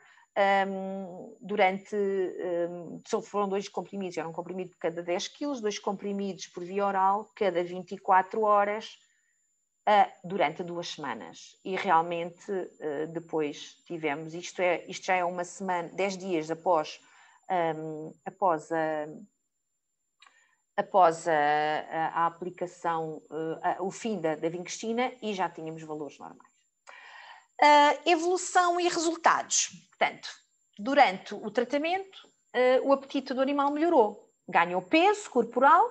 foram 2 comprimidos, era um comprimido por cada 10 kg, 2 comprimidos por via oral, cada 24 horas, durante 2 semanas. E realmente depois tivemos, isto já é uma semana, 10 dias após a aplicação, o fim da vincrestina, e já tínhamos valores normais. Evolução e resultados. Portanto, durante o tratamento, o apetite do animal melhorou, ganhou peso corporal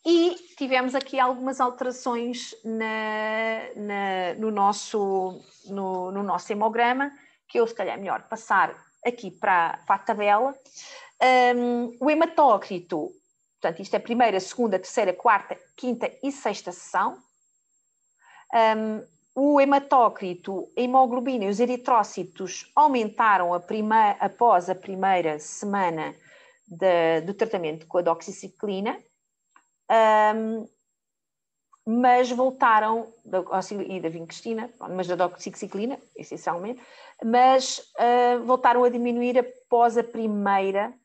e tivemos aqui algumas alterações no nosso hemograma, que eu se calhar é melhor passar aqui para a tabela. O hematócrito, portanto, isto é a 1ª, 2ª, 3ª, 4ª, 5ª e 6ª sessão. O hematócrito, a hemoglobina e os eritrócitos aumentaram após a 1ª semana do tratamento com a doxiciclina, mas voltaram, e da vincrestina, mas da doxiciclina, essencialmente, mas voltaram a diminuir após a primeira,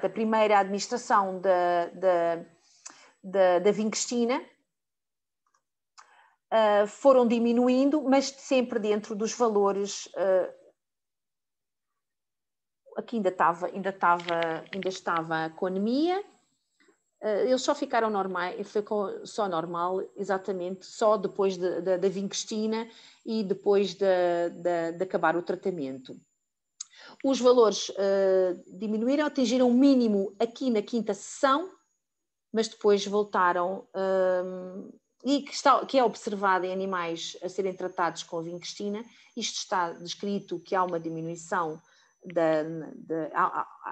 a primeira administração da vincrestina, foram diminuindo, mas sempre dentro dos valores. Aqui ainda estava com anemia. Eles só ficaram normais, ficou só normal, exatamente, só depois da vincrestina e depois de acabar o tratamento. Os valores diminuíram, atingiram o mínimo aqui na 5ª sessão, mas depois voltaram, e que é observado em animais a serem tratados com vincrestina. Isto está descrito que há uma diminuição da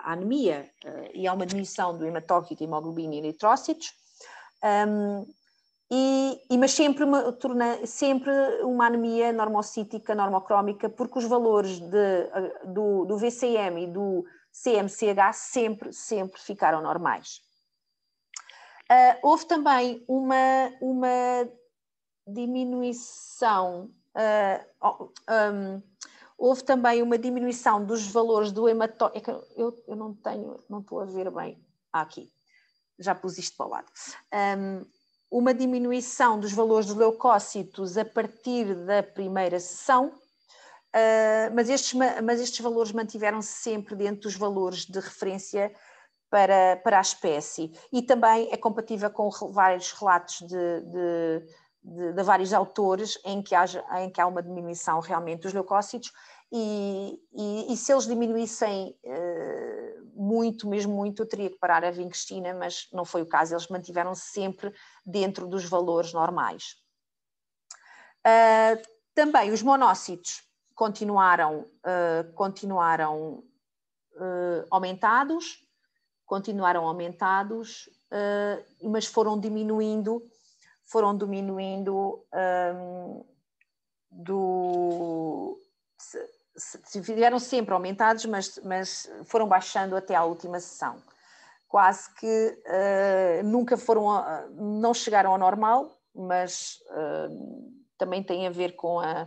anemia e há uma diminuição do hematócrito, hemoglobina e eritrócitos, mas sempre uma anemia normocítica, normocrómica, porque os valores do VCM e do CMCH sempre ficaram normais. Houve também uma diminuição, dos valores do hematócrito. Eu não estou a ver bem. Aqui, já pus isto para o lado. Uma diminuição dos valores dos leucócitos a partir da 1ª sessão, mas estes valores mantiveram-se sempre dentro dos valores de referência para a espécie, e também é compatível com vários relatos de vários autores em que há uma diminuição realmente dos leucócitos, e se eles diminuíssem muito, mesmo muito, eu teria que parar a vincristina, mas não foi o caso, eles mantiveram-se sempre dentro dos valores normais. Também os monócitos continuaram aumentados, mas foram diminuindo vieram sempre aumentados, mas foram baixando até à última sessão. Quase que não chegaram ao normal, mas também tem a ver com a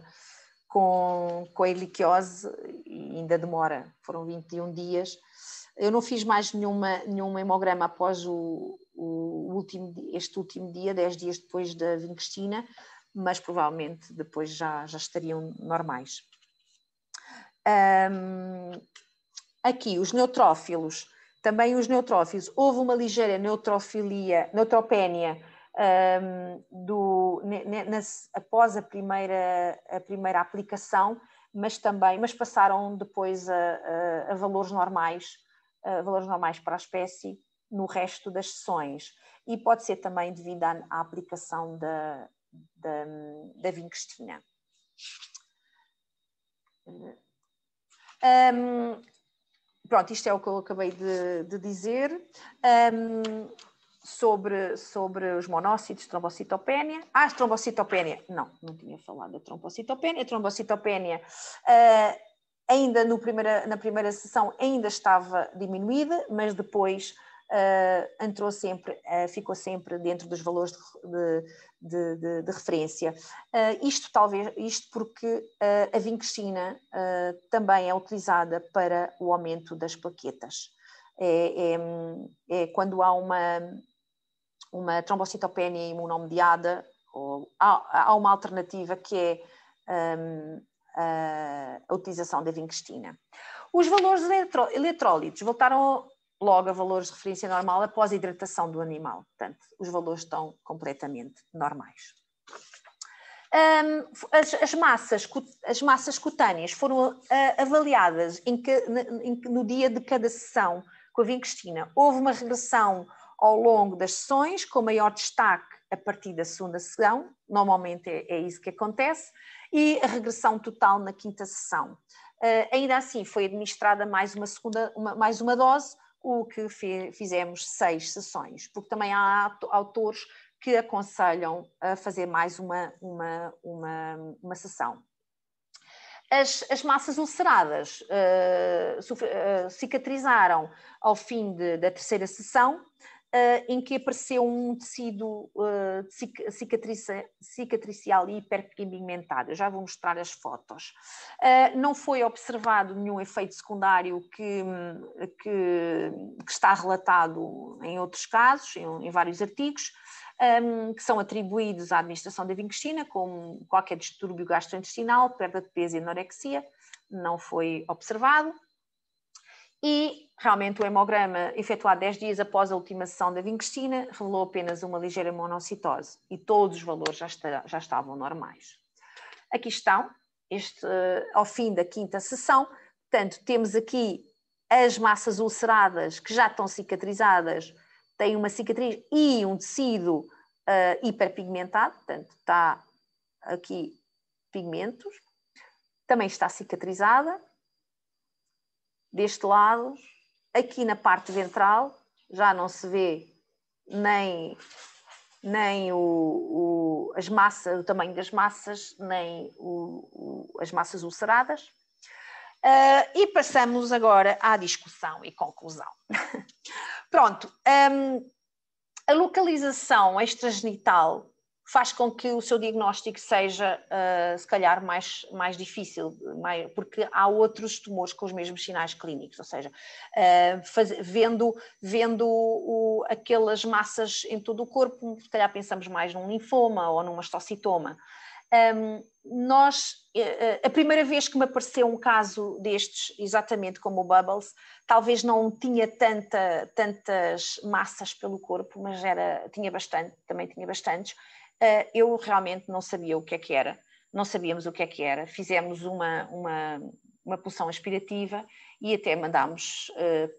iliquiose e ainda demora, foram 21 dias. Eu não fiz mais nenhum hemograma após este último dia, 10 dias depois da vincristina, mas provavelmente depois já estariam normais. Aqui, os neutrófilos, houve uma ligeira neutropénia após a primeira aplicação, mas passaram depois a valores normais para a espécie no resto das sessões, e pode ser também devido à aplicação da vincristina. Pronto, isto é o que eu acabei de dizer. Sobre os monócitos, trombocitopénia. A trombocitopénia, não tinha falado da trombocitopénia. A trombocitopénia ainda na primeira sessão ainda estava diminuída, mas depois ficou sempre dentro dos valores de referência. Isto porque a vincristina também é utilizada para o aumento das plaquetas. É quando há uma trombocitopénia imunomediada, ou há uma alternativa que é a utilização da vincristina. Os valores eletrólitos voltaram logo a valores de referência normal após a hidratação do animal. Portanto, os valores estão completamente normais. As massas cutâneas foram avaliadas no dia de cada sessão com a vincristina. Houve uma regressão ao longo das sessões, com maior destaque a partir da segunda sessão, normalmente é isso que acontece, e a regressão total na quinta sessão. Ainda assim, foi administrada mais uma dose, o que fizemos 6 sessões, porque também há autores que aconselham a fazer mais uma sessão. As massas ulceradas cicatrizaram ao fim da terceira sessão, em que apareceu um tecido cicatricial e hiperpigmentado. Eu já vou mostrar as fotos. Não foi observado nenhum efeito secundário que está relatado em outros casos, em vários artigos, que são atribuídos à administração da vincristina, como qualquer distúrbio gastrointestinal, perda de peso e anorexia, não foi observado. E realmente o hemograma efetuado 10 dias após a última sessão da vincristina revelou apenas uma ligeira monocitose e todos os valores já estavam normais. Aqui estão, ao fim da quinta sessão. Portanto, temos aqui as massas ulceradas que já estão cicatrizadas, têm uma cicatriz e um tecido hiperpigmentado, portanto está aqui pigmentos, também está cicatrizada. Deste lado, aqui na parte ventral, já não se vê nem o tamanho das massas, nem as massas ulceradas. E passamos agora à discussão e conclusão. Pronto, a localização extragenital faz com que o seu diagnóstico seja, se calhar, mais difícil, porque há outros tumores com os mesmos sinais clínicos, ou seja, vendo aquelas massas em todo o corpo, se calhar pensamos mais num linfoma ou num mastocitoma. A primeira vez que me apareceu um caso destes, exatamente como o Bubbles, talvez não tinha tantas massas pelo corpo, mas também tinha bastantes. Eu realmente não sabia o que é que era, não sabíamos o que é que era, fizemos uma punção aspirativa e até mandámos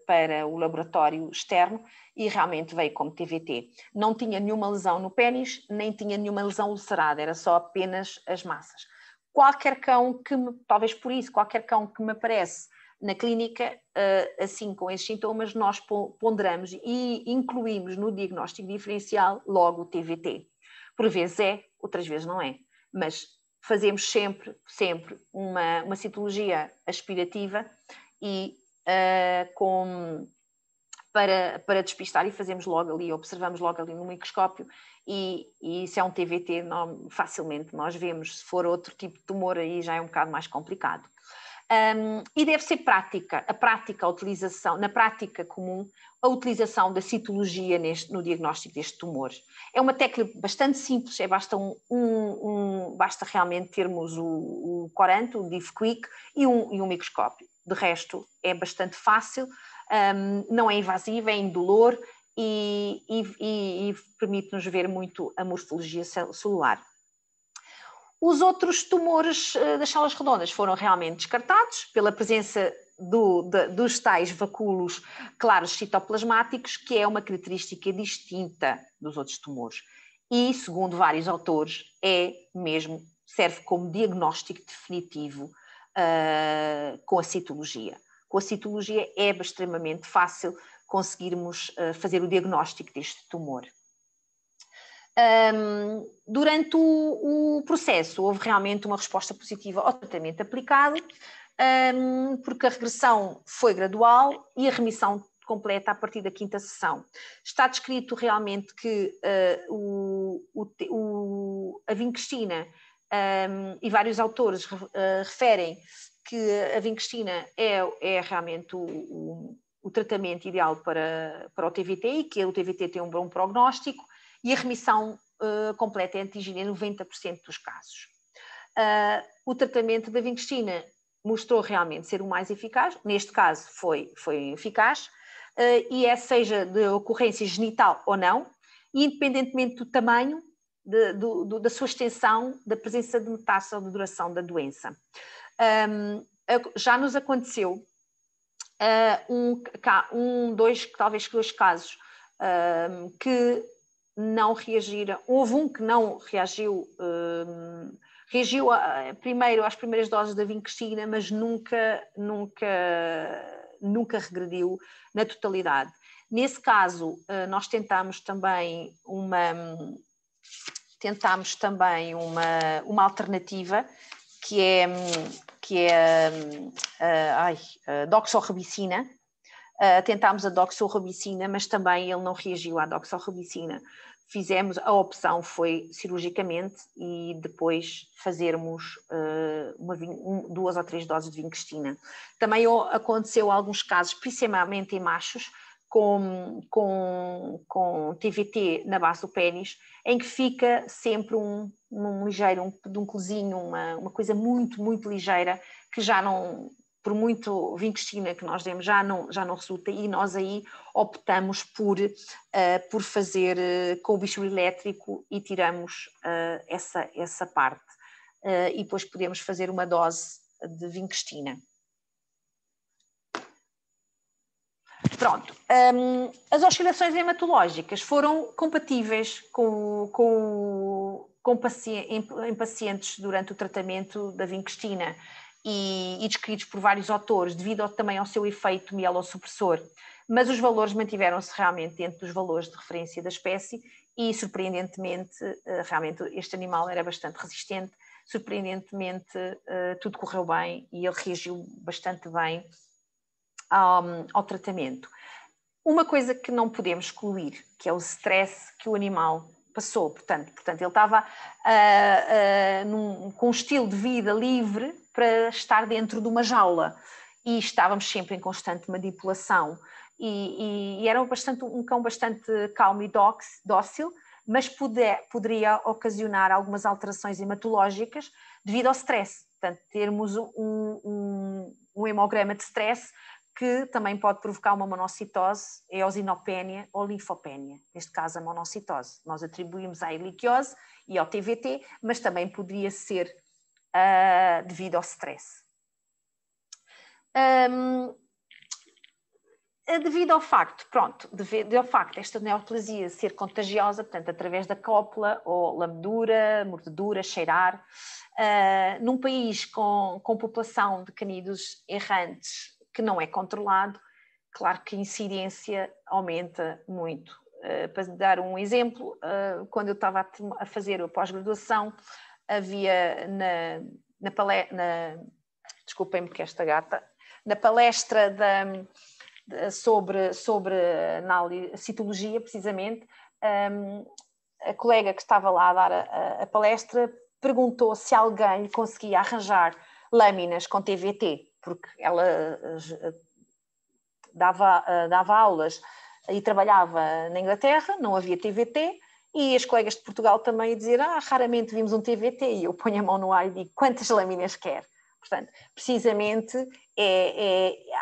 para o laboratório externo e realmente veio como TVT. Não tinha nenhuma lesão no pénis, nem tinha nenhuma lesão ulcerada, era só apenas as massas. Qualquer cão talvez por isso, qualquer cão que me aparece na clínica, assim com esses sintomas, nós ponderamos e incluímos no diagnóstico diferencial logo o TVT. Por vezes é, outras vezes não é, mas fazemos sempre uma citologia aspirativa e para despistar e fazemos logo ali, observamos logo ali no microscópio e isso é um TVT, facilmente nós vemos. Se for outro tipo de tumor aí já é um bocado mais complicado. E deve ser prática, a utilização, na prática comum, a utilização da citologia no diagnóstico deste tumor. É uma técnica bastante simples, basta realmente termos o corante, o DIF-Quick e um microscópio. De resto, é bastante fácil, não é invasivo, é indolor e permite-nos ver muito a morfologia celular. Os outros tumores das células redondas foram realmente descartados pela presença dos tais vacúolos claros citoplasmáticos, que é uma característica distinta dos outros tumores. E, segundo vários autores, serve como diagnóstico definitivo com a citologia. Com a citologia é extremamente fácil conseguirmos fazer o diagnóstico deste tumor. Durante o processo houve realmente uma resposta positiva ao tratamento aplicado, porque a regressão foi gradual e a remissão completa a partir da 5ª sessão. Está descrito realmente que a vincristina, e vários autores referem que a vincristina é realmente o tratamento ideal para o TVT e que o TVT tem um bom prognóstico. E a remissão completa é antigênica em 90% dos casos. O tratamento da vincristina mostrou realmente ser o mais eficaz, neste caso foi eficaz, e seja de ocorrência genital ou não, e independentemente do tamanho, da sua extensão, da presença de metástase ou de duração da doença. Já nos aconteceu talvez dois casos que não reagiram. Houve um que não reagiu, reagiu primeiro às primeiras doses da vincristina, mas nunca regrediu na totalidade. Nesse caso, nós tentámos também uma alternativa que é a doxorubicina. Tentámos a doxorubicina, mas também ele não reagiu à doxorubicina. A opção foi cirurgicamente e depois fazermos 2 ou 3 doses de vincristina. Também aconteceu alguns casos, principalmente em machos, com com TVT na base do pénis, em que fica sempre um ligeiro pedúnculozinho, uma coisa muito, muito ligeira, que já não, por muito vincristina que nós demos, já não resulta, e nós aí optamos por fazer com o bicho elétrico e tiramos essa parte. E depois podemos fazer uma dose de vincristina. Pronto, as oscilações hematológicas foram compatíveis em pacientes durante o tratamento da vincristina e descritos por vários autores, devido também ao seu efeito mielossupressor, mas os valores mantiveram-se realmente dentro dos valores de referência da espécie e, surpreendentemente, realmente este animal era bastante resistente, surpreendentemente tudo correu bem e ele reagiu bastante bem ao tratamento. Uma coisa que não podemos excluir, que é o stress que o animal passou, portanto ele estava com um estilo de vida livre para estar dentro de uma jaula e estávamos sempre em constante manipulação e era um cão bastante calmo e dócil, mas poderia ocasionar algumas alterações hematológicas devido ao stress, portanto termos um hemograma de stress que também pode provocar uma monocitose, eosinopénia ou linfopénia, neste caso a monocitose. Nós atribuímos à erliquiose e ao TVT, mas também poderia ser devido ao stress. Devido ao facto, esta neoplasia ser contagiosa, portanto, através da cópula ou lambedura, mordedura, cheirar, num país com população de canídeos errantes que não é controlado, claro que a incidência aumenta muito. Para dar um exemplo, quando eu estava a fazer a pós-graduação, havia desculpem-me que esta gata, na palestra sobre a citologia, precisamente, a colega que estava lá a dar a palestra perguntou se alguém conseguia arranjar lâminas com TVT, porque ela dava aulas e trabalhava na Inglaterra, não havia TVT, e as colegas de Portugal também a dizer, raramente vimos um TVT, e eu ponho a mão no ar e digo, quantas lâminas quer? Portanto, precisamente,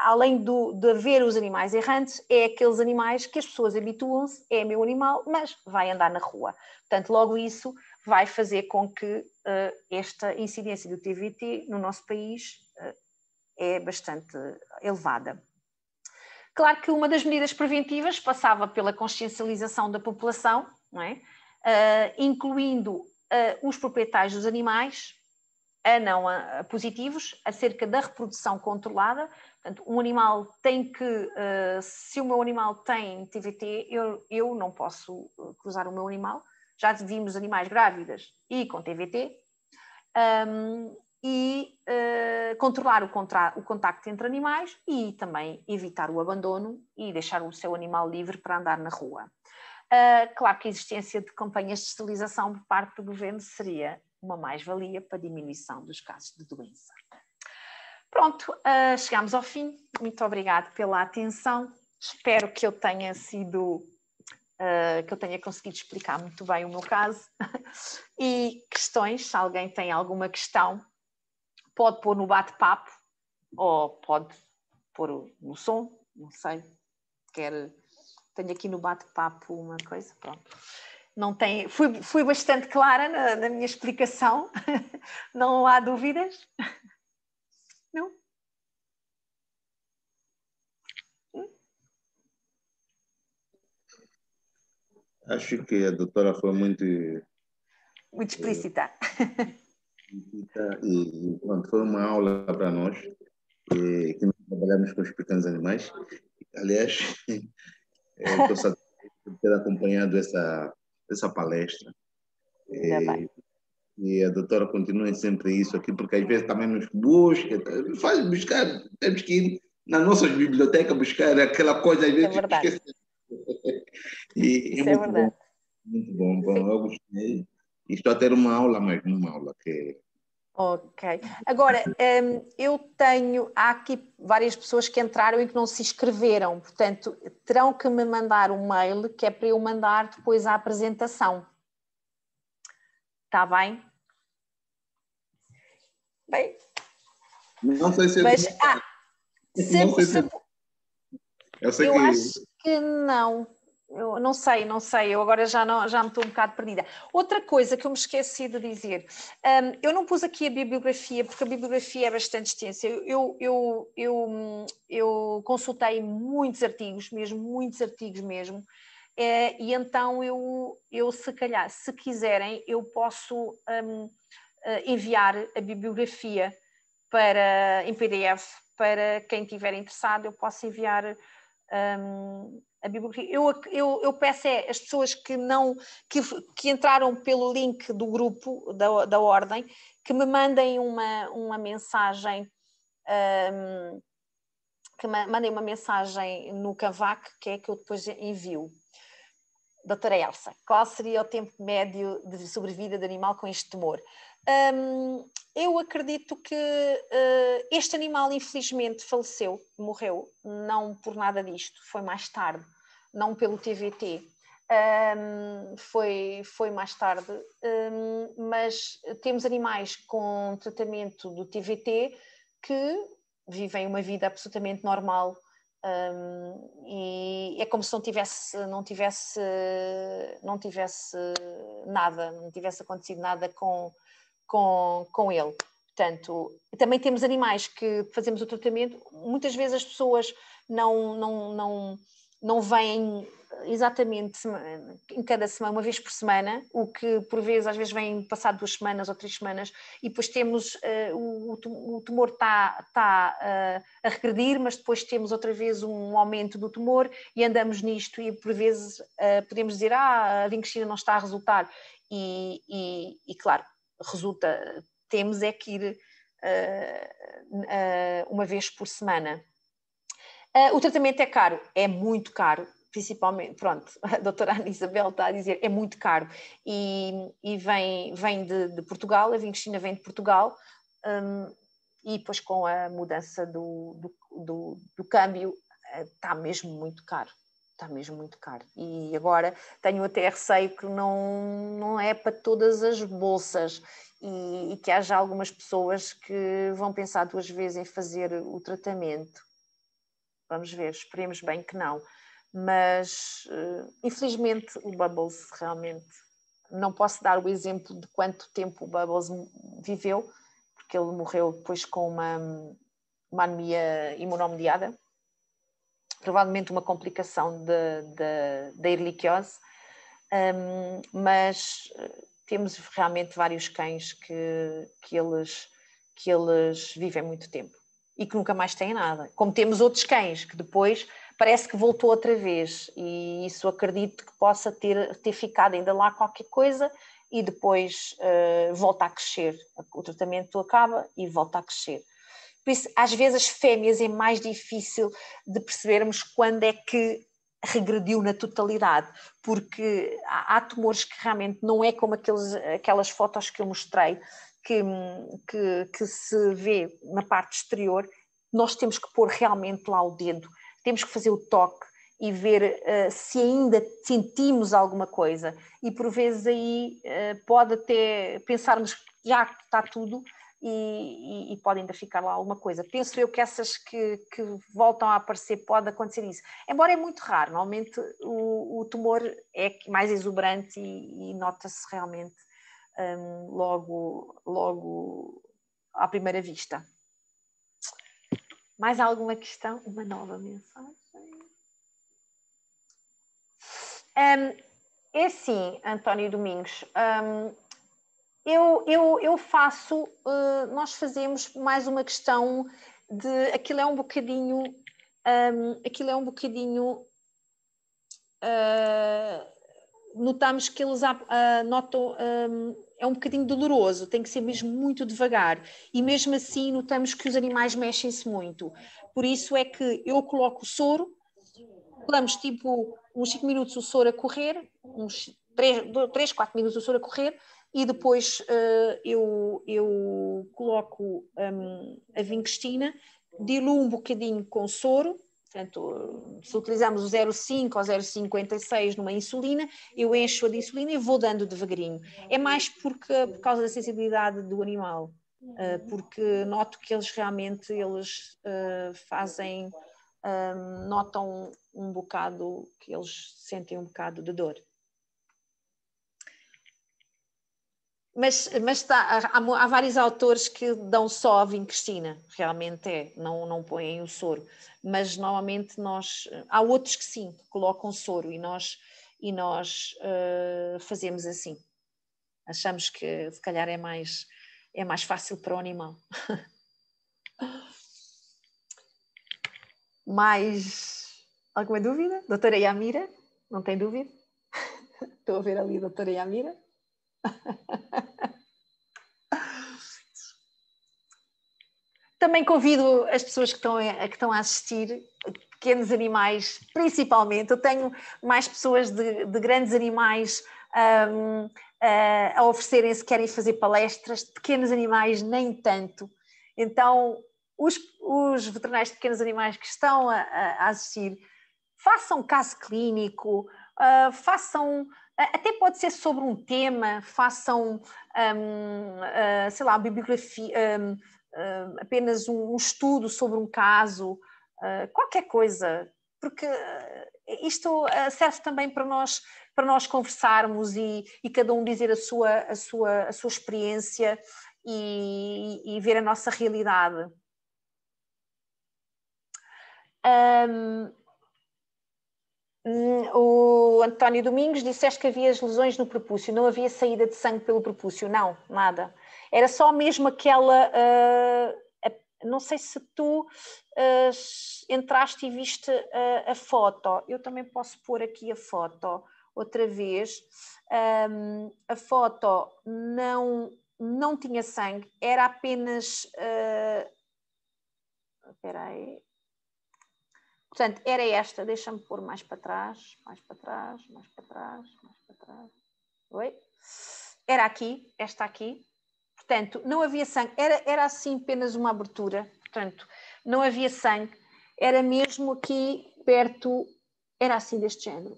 além de haver os animais errantes, é aqueles animais que as pessoas habituam-se, é meu animal, mas vai andar na rua. Portanto, logo isso vai fazer com que esta incidência do TVT no nosso país é bastante elevada. Claro que uma das medidas preventivas passava pela consciencialização da população, não é? Incluindo os proprietários dos animais, positivos, acerca da reprodução controlada. Portanto, um animal tem que, se o meu animal tem TVT, eu não posso cruzar o meu animal. Já vimos animais grávidas e com TVT. Controlar o contacto entre animais e também evitar o abandono e deixar o seu animal livre para andar na rua. Claro que a existência de campanhas de esterilização por parte do governo seria uma mais-valia para a diminuição dos casos de doença. Pronto, chegamos ao fim. Muito obrigada pela atenção. Espero que eu tenha conseguido explicar muito bem o meu caso. E questões, se alguém tem alguma questão, pode pôr no bate-papo ou pode pôr no som, não sei. Tenho aqui no bate-papo uma coisa, pronto. Não tem, fui bastante clara na minha explicação, não há dúvidas? Não? Acho que a doutora foi muito explícita. E pronto, foi uma aula para nós, que nós trabalhamos com os pequenos animais. Aliás, estou satisfeito por ter acompanhado essa palestra. E a doutora continua sempre isso aqui, porque às vezes também nos busca, faz buscar, temos que ir nas nossas bibliotecas buscar aquela coisa, às vezes esquecemos. Isso é verdade. Muito bom, eu gostei. E estou a ter uma aula, mas uma aula que... Ok. Agora, há aqui várias pessoas que entraram e que não se inscreveram, portanto, terão que me mandar um mail, que é para eu mandar depois a apresentação. Está bem? Bem, não sei se mas, eu acho que não. Eu não sei, eu agora já me estou um bocado perdida. Outra coisa que eu me esqueci de dizer, eu não pus aqui a bibliografia, porque a bibliografia é bastante extensa. Eu consultei muitos artigos mesmo, e então eu se calhar, se quiserem, eu posso enviar a bibliografia em PDF para quem estiver interessado. Eu posso enviar a bibliografia. Eu peço às pessoas que entraram pelo link do grupo da Ordem que me mandem uma mensagem, no Cavac, que é que eu depois envio. Doutora Elsa, qual seria o tempo médio de sobrevida de animal com este tumor? Eu acredito que este animal infelizmente morreu, não por nada disto, foi mais tarde, não pelo TVT, foi mais tarde, mas temos animais com tratamento do TVT que vivem uma vida absolutamente normal E é como se não tivesse nada, não tivesse acontecido nada com ele. Portanto, também temos animais que fazemos o tratamento, muitas vezes as pessoas não vêm exatamente em cada semana, uma vez por semana, o que por vezes, às vezes vem passar 2 semanas ou 3 semanas, e depois temos, o tumor está a regredir, mas depois temos outra vez um aumento do tumor e andamos nisto, e por vezes podemos dizer, a vincristina não está a resultar, e claro, resulta, temos é que ir uma vez por semana. O tratamento é caro, é muito caro, principalmente, pronto, a doutora Ana Isabel está a dizer, é muito caro, e vem de Portugal, a vincristina vem de Portugal, e depois com a mudança do câmbio está mesmo muito caro. Está mesmo muito caro. E agora tenho até receio que não é para todas as bolsas, e que haja algumas pessoas que vão pensar 2 vezes em fazer o tratamento. Vamos ver, esperemos bem que não. Mas, infelizmente, o Bubbles realmente... Não posso dar o exemplo de quanto tempo o Bubbles viveu, porque ele morreu depois com uma anemia imunomediada, provavelmente uma complicação da erliquiose, mas temos realmente vários cães que eles vivem muito tempo e que nunca mais têm nada. Como temos outros cães que depois parece que voltou outra vez, e isso acredito que possa ter ficado ainda lá qualquer coisa e depois volta a crescer. O tratamento acaba e volta a crescer. Por isso, às vezes as fêmeas é mais difícil de percebermos quando é que regrediu na totalidade, porque há tumores que realmente não é como aquelas fotos que eu mostrei, que se vê na parte exterior. Nós temos que pôr realmente lá o dedo, temos que fazer o toque e ver se ainda sentimos alguma coisa, e por vezes aí pode até pensarmos que já está tudo, e pode ainda ficar lá alguma coisa. Penso eu que essas que voltam a aparecer pode acontecer isso, embora é muito raro. Normalmente o tumor é mais exuberante e nota-se realmente logo à primeira vista. Mais alguma questão? Uma nova mensagem? É assim, António Domingos, eu faço, nós fazemos mais uma questão de, aquilo é um bocadinho, notamos que eles notam, é um bocadinho doloroso, tem que ser mesmo muito devagar, e mesmo assim notamos que os animais mexem-se muito. Por isso é que eu coloco o soro, colocamos tipo uns 5 minutos o soro a correr, uns 3, 4 minutos o soro a correr, e depois eu coloco a vincristina, diluo um bocadinho com soro. Portanto, se utilizamos o 0,5 ou 0,56 numa insulina, eu encho-a de insulina e vou dando devagarinho. É mais por causa da sensibilidade do animal, porque noto que eles realmente fazem, notam um bocado, que eles sentem um bocado de dor. Mas há vários autores que dão só a vincristina, realmente não põem o soro, mas normalmente há outros que sim, que colocam soro, e nós fazemos assim. Achamos que se calhar é mais fácil para o animal. Mais alguma dúvida? Doutora Yamira? Não tem dúvida? Estou a ver ali a doutora Yamira. Também convido as pessoas que estão a assistir, pequenos animais, principalmente. Eu tenho mais pessoas de grandes animais a oferecerem-se, querem fazer palestras, de pequenos animais nem tanto. Então, os veterinários de pequenos animais que estão a assistir, façam caso clínico, façam... Até pode ser sobre um tema, façam, sei lá, bibliografia, apenas um estudo sobre um caso, qualquer coisa, porque isto serve também para nós conversarmos e cada um dizer a sua experiência e ver a nossa realidade. O António Domingos disseste que havia lesões no prepúcio, não havia saída de sangue pelo prepúcio, não, nada. Era só mesmo aquela, não sei se tu entraste e viste a foto, eu também posso pôr aqui a foto outra vez. A foto não tinha sangue, era apenas, espera aí. Portanto, era esta, deixa-me pôr mais para trás, mais para trás, mais para trás, mais para trás. Oi? Era aqui, esta aqui. Portanto, não havia sangue, era assim apenas uma abertura. Portanto, não havia sangue, era mesmo aqui perto, era assim deste género.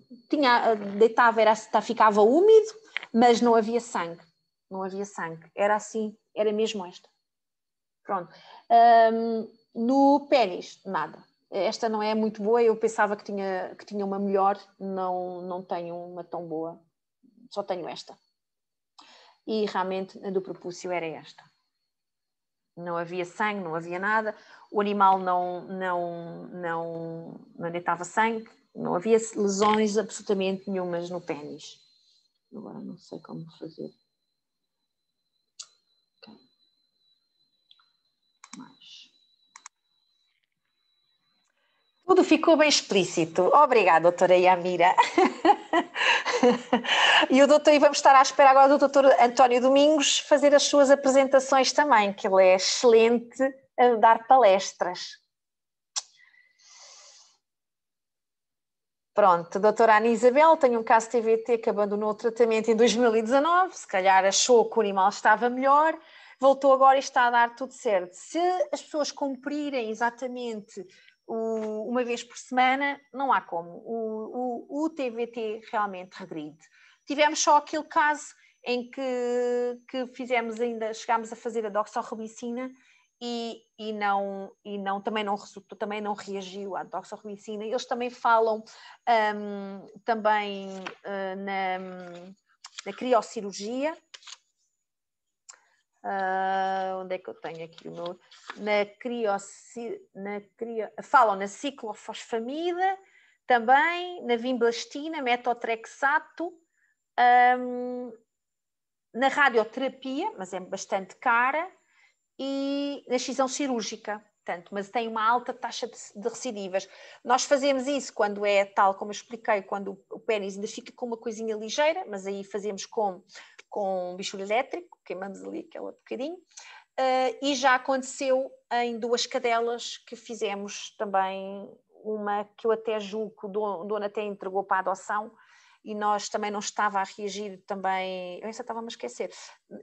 Deitava, ficava úmido, mas não havia sangue. Não havia sangue, era assim, era mesmo esta. Pronto. No pénis, nada. Esta não é muito boa, eu pensava que tinha uma melhor, não tenho uma tão boa, só tenho esta. E realmente a do prepúcio era esta. Não havia sangue, não havia nada, o animal não deitava sangue, não havia lesões absolutamente nenhumas no pénis. Agora não sei como fazer. Okay. Mais. Tudo ficou bem explícito. Obrigada, doutora Yamira. E vamos estar à espera agora do doutor António Domingos fazer as suas apresentações também, que ele é excelente a dar palestras. Pronto, a doutora Ana Isabel tem um caso TVT que abandonou o tratamento em 2019, se calhar achou que o animal estava melhor, voltou agora e está a dar tudo certo. Se as pessoas cumprirem exatamente uma vez por semana, não há como. O TVT realmente regride. Tivemos só aquele caso em que chegámos a fazer a doxorubicina e também não resultou, também não reagiu à doxorubicina. Eles também falam também na criocirurgia. Onde é que eu tenho aqui o meu? Falam na ciclofosfamida, também na vimblastina, metotrexato, na radioterapia, mas é bastante cara, e na excisão cirúrgica, portanto, mas tem uma alta taxa de recidivas. Nós fazemos isso quando é tal, como eu expliquei, quando o pênis ainda fica com uma coisinha ligeira, mas aí fazemos com bichulho elétrico, queimamos ali aquele bocadinho, e já aconteceu em 2 cadelas que fizemos também, uma que eu até julgo que o dono até entregou para a adoção, e nós também não estava a reagir também, essa estava-me a esquecer,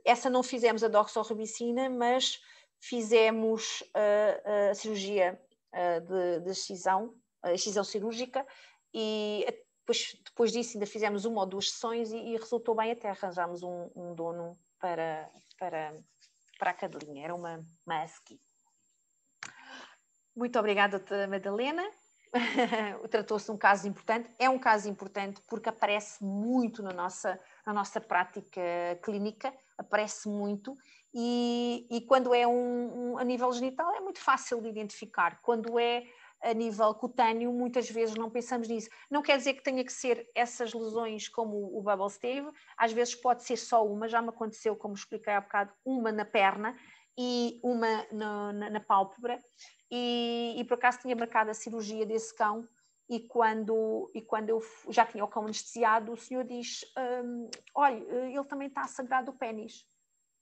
essa não fizemos a doxorubicina, mas fizemos a cirurgia de excisão, a excisão cirúrgica, e depois disso ainda fizemos 1 ou 2 sessões e resultou bem, até arranjámos um dono para a cadelinha, era uma husky. Muito obrigada, doutora Madalena. Tratou-se de um caso importante, é um caso importante porque aparece muito na nossa prática clínica, aparece muito, e quando é a nível genital é muito fácil de identificar, quando é a nível cutâneo muitas vezes não pensamos nisso, não quer dizer que tenha que ser essas lesões como o Bubbles teve, às vezes pode ser só uma, já me aconteceu, como expliquei há bocado, uma na perna e uma na pálpebra. E por acaso tinha marcado a cirurgia desse cão e quando eu já tinha o cão anestesiado, o senhor diz, olha, ele também está sangrado o pénis.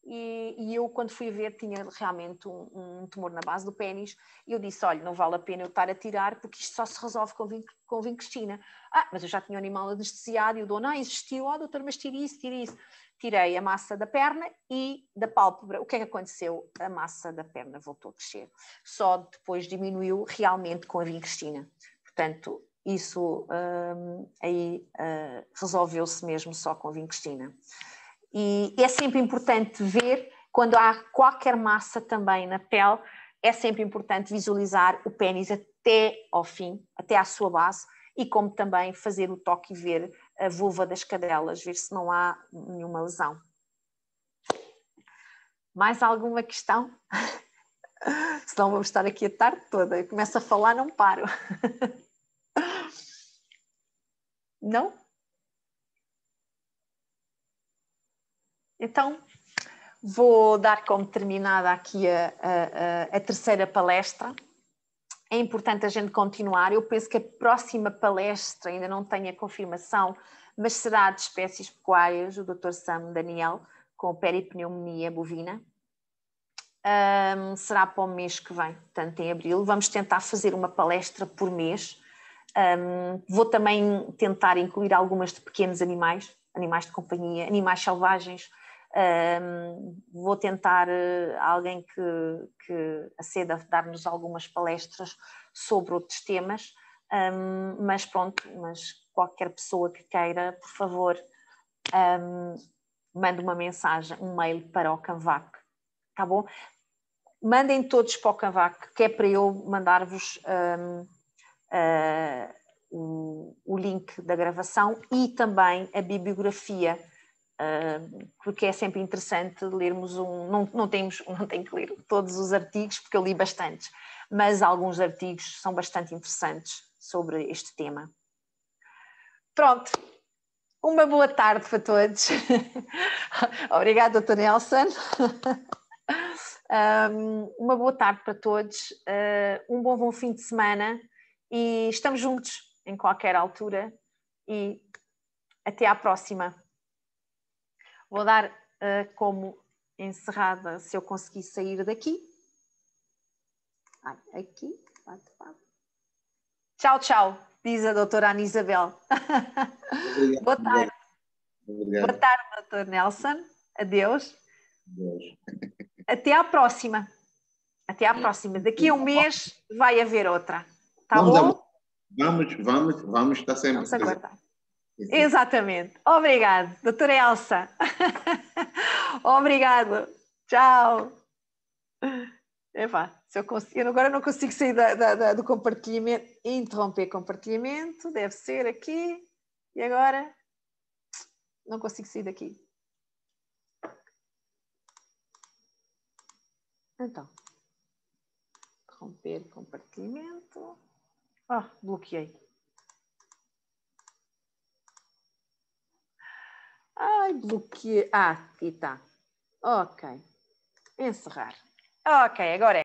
E eu, quando fui ver, tinha realmente um tumor na base do pénis, e eu disse, olha, não vale a pena eu estar a tirar, porque isto só se resolve com vincrestina. Mas eu já tinha o animal anestesiado, e o dono, insistiu, doutor, mas tire isso. Tirei a massa da perna e da pálpebra. O que é que aconteceu? A massa da perna voltou a crescer. Só depois diminuiu realmente com a vincrestina. Portanto, isso aí resolveu-se mesmo só com a vincrestina. E é sempre importante ver, quando há qualquer massa também na pele, é sempre importante visualizar o pénis até ao fim, até à sua base, e como também fazer o toque e ver a vulva das cadelas, ver se não há nenhuma lesão. Mais alguma questão? Senão vamos estar aqui a tarde toda. Eu começo a falar, não paro. Não? Então, vou dar como terminada aqui a terceira palestra. É importante a gente continuar. Eu penso que a próxima palestra, ainda não tenho a confirmação, mas será de espécies pecuárias, o Dr. Sam Daniel, com peripneumonia bovina. Será para o mês que vem, portanto em abril. Vamos tentar fazer uma palestra por mês. Vou também tentar incluir algumas de pequenos animais, animais de companhia, animais selvagens. Vou tentar alguém que aceda a dar-nos algumas palestras sobre outros temas, mas pronto, mas qualquer pessoa que queira, por favor, mande uma mensagem, um mail para o Canvac, tá bom? Mandem todos para o Canvac, que é para eu mandar-vos o link da gravação e também a bibliografia, porque é sempre interessante lermos não tenho que ler todos os artigos, porque eu li bastantes, mas alguns artigos são bastante interessantes sobre este tema. Pronto, uma boa tarde para todos. Obrigada, Dr. Nelson. Uma boa tarde para todos, um bom fim de semana e estamos juntos em qualquer altura e até à próxima. Vou dar como encerrada, se eu conseguir sair daqui. Aqui. Tchau, tchau, diz a doutora Ana Isabel. Obrigado. Boa tarde. Obrigado. Boa tarde, doutor Nelson. Adeus. Adeus. Até à próxima. Até à próxima. Daqui a um mês vai haver outra. Tá bom? Vamos estar sempre. Vamos aguardar. Exatamente. Obrigado, doutora Elsa. Obrigado. Tchau. Epá, se eu consigo, agora não consigo sair do compartilhamento. Interromper compartilhamento. Deve ser aqui. E agora? Não consigo sair daqui. Então. Interromper compartilhamento. Bloqueei. Ai, bloqueei. Aqui está. Ok. Encerrar. Ok, agora é.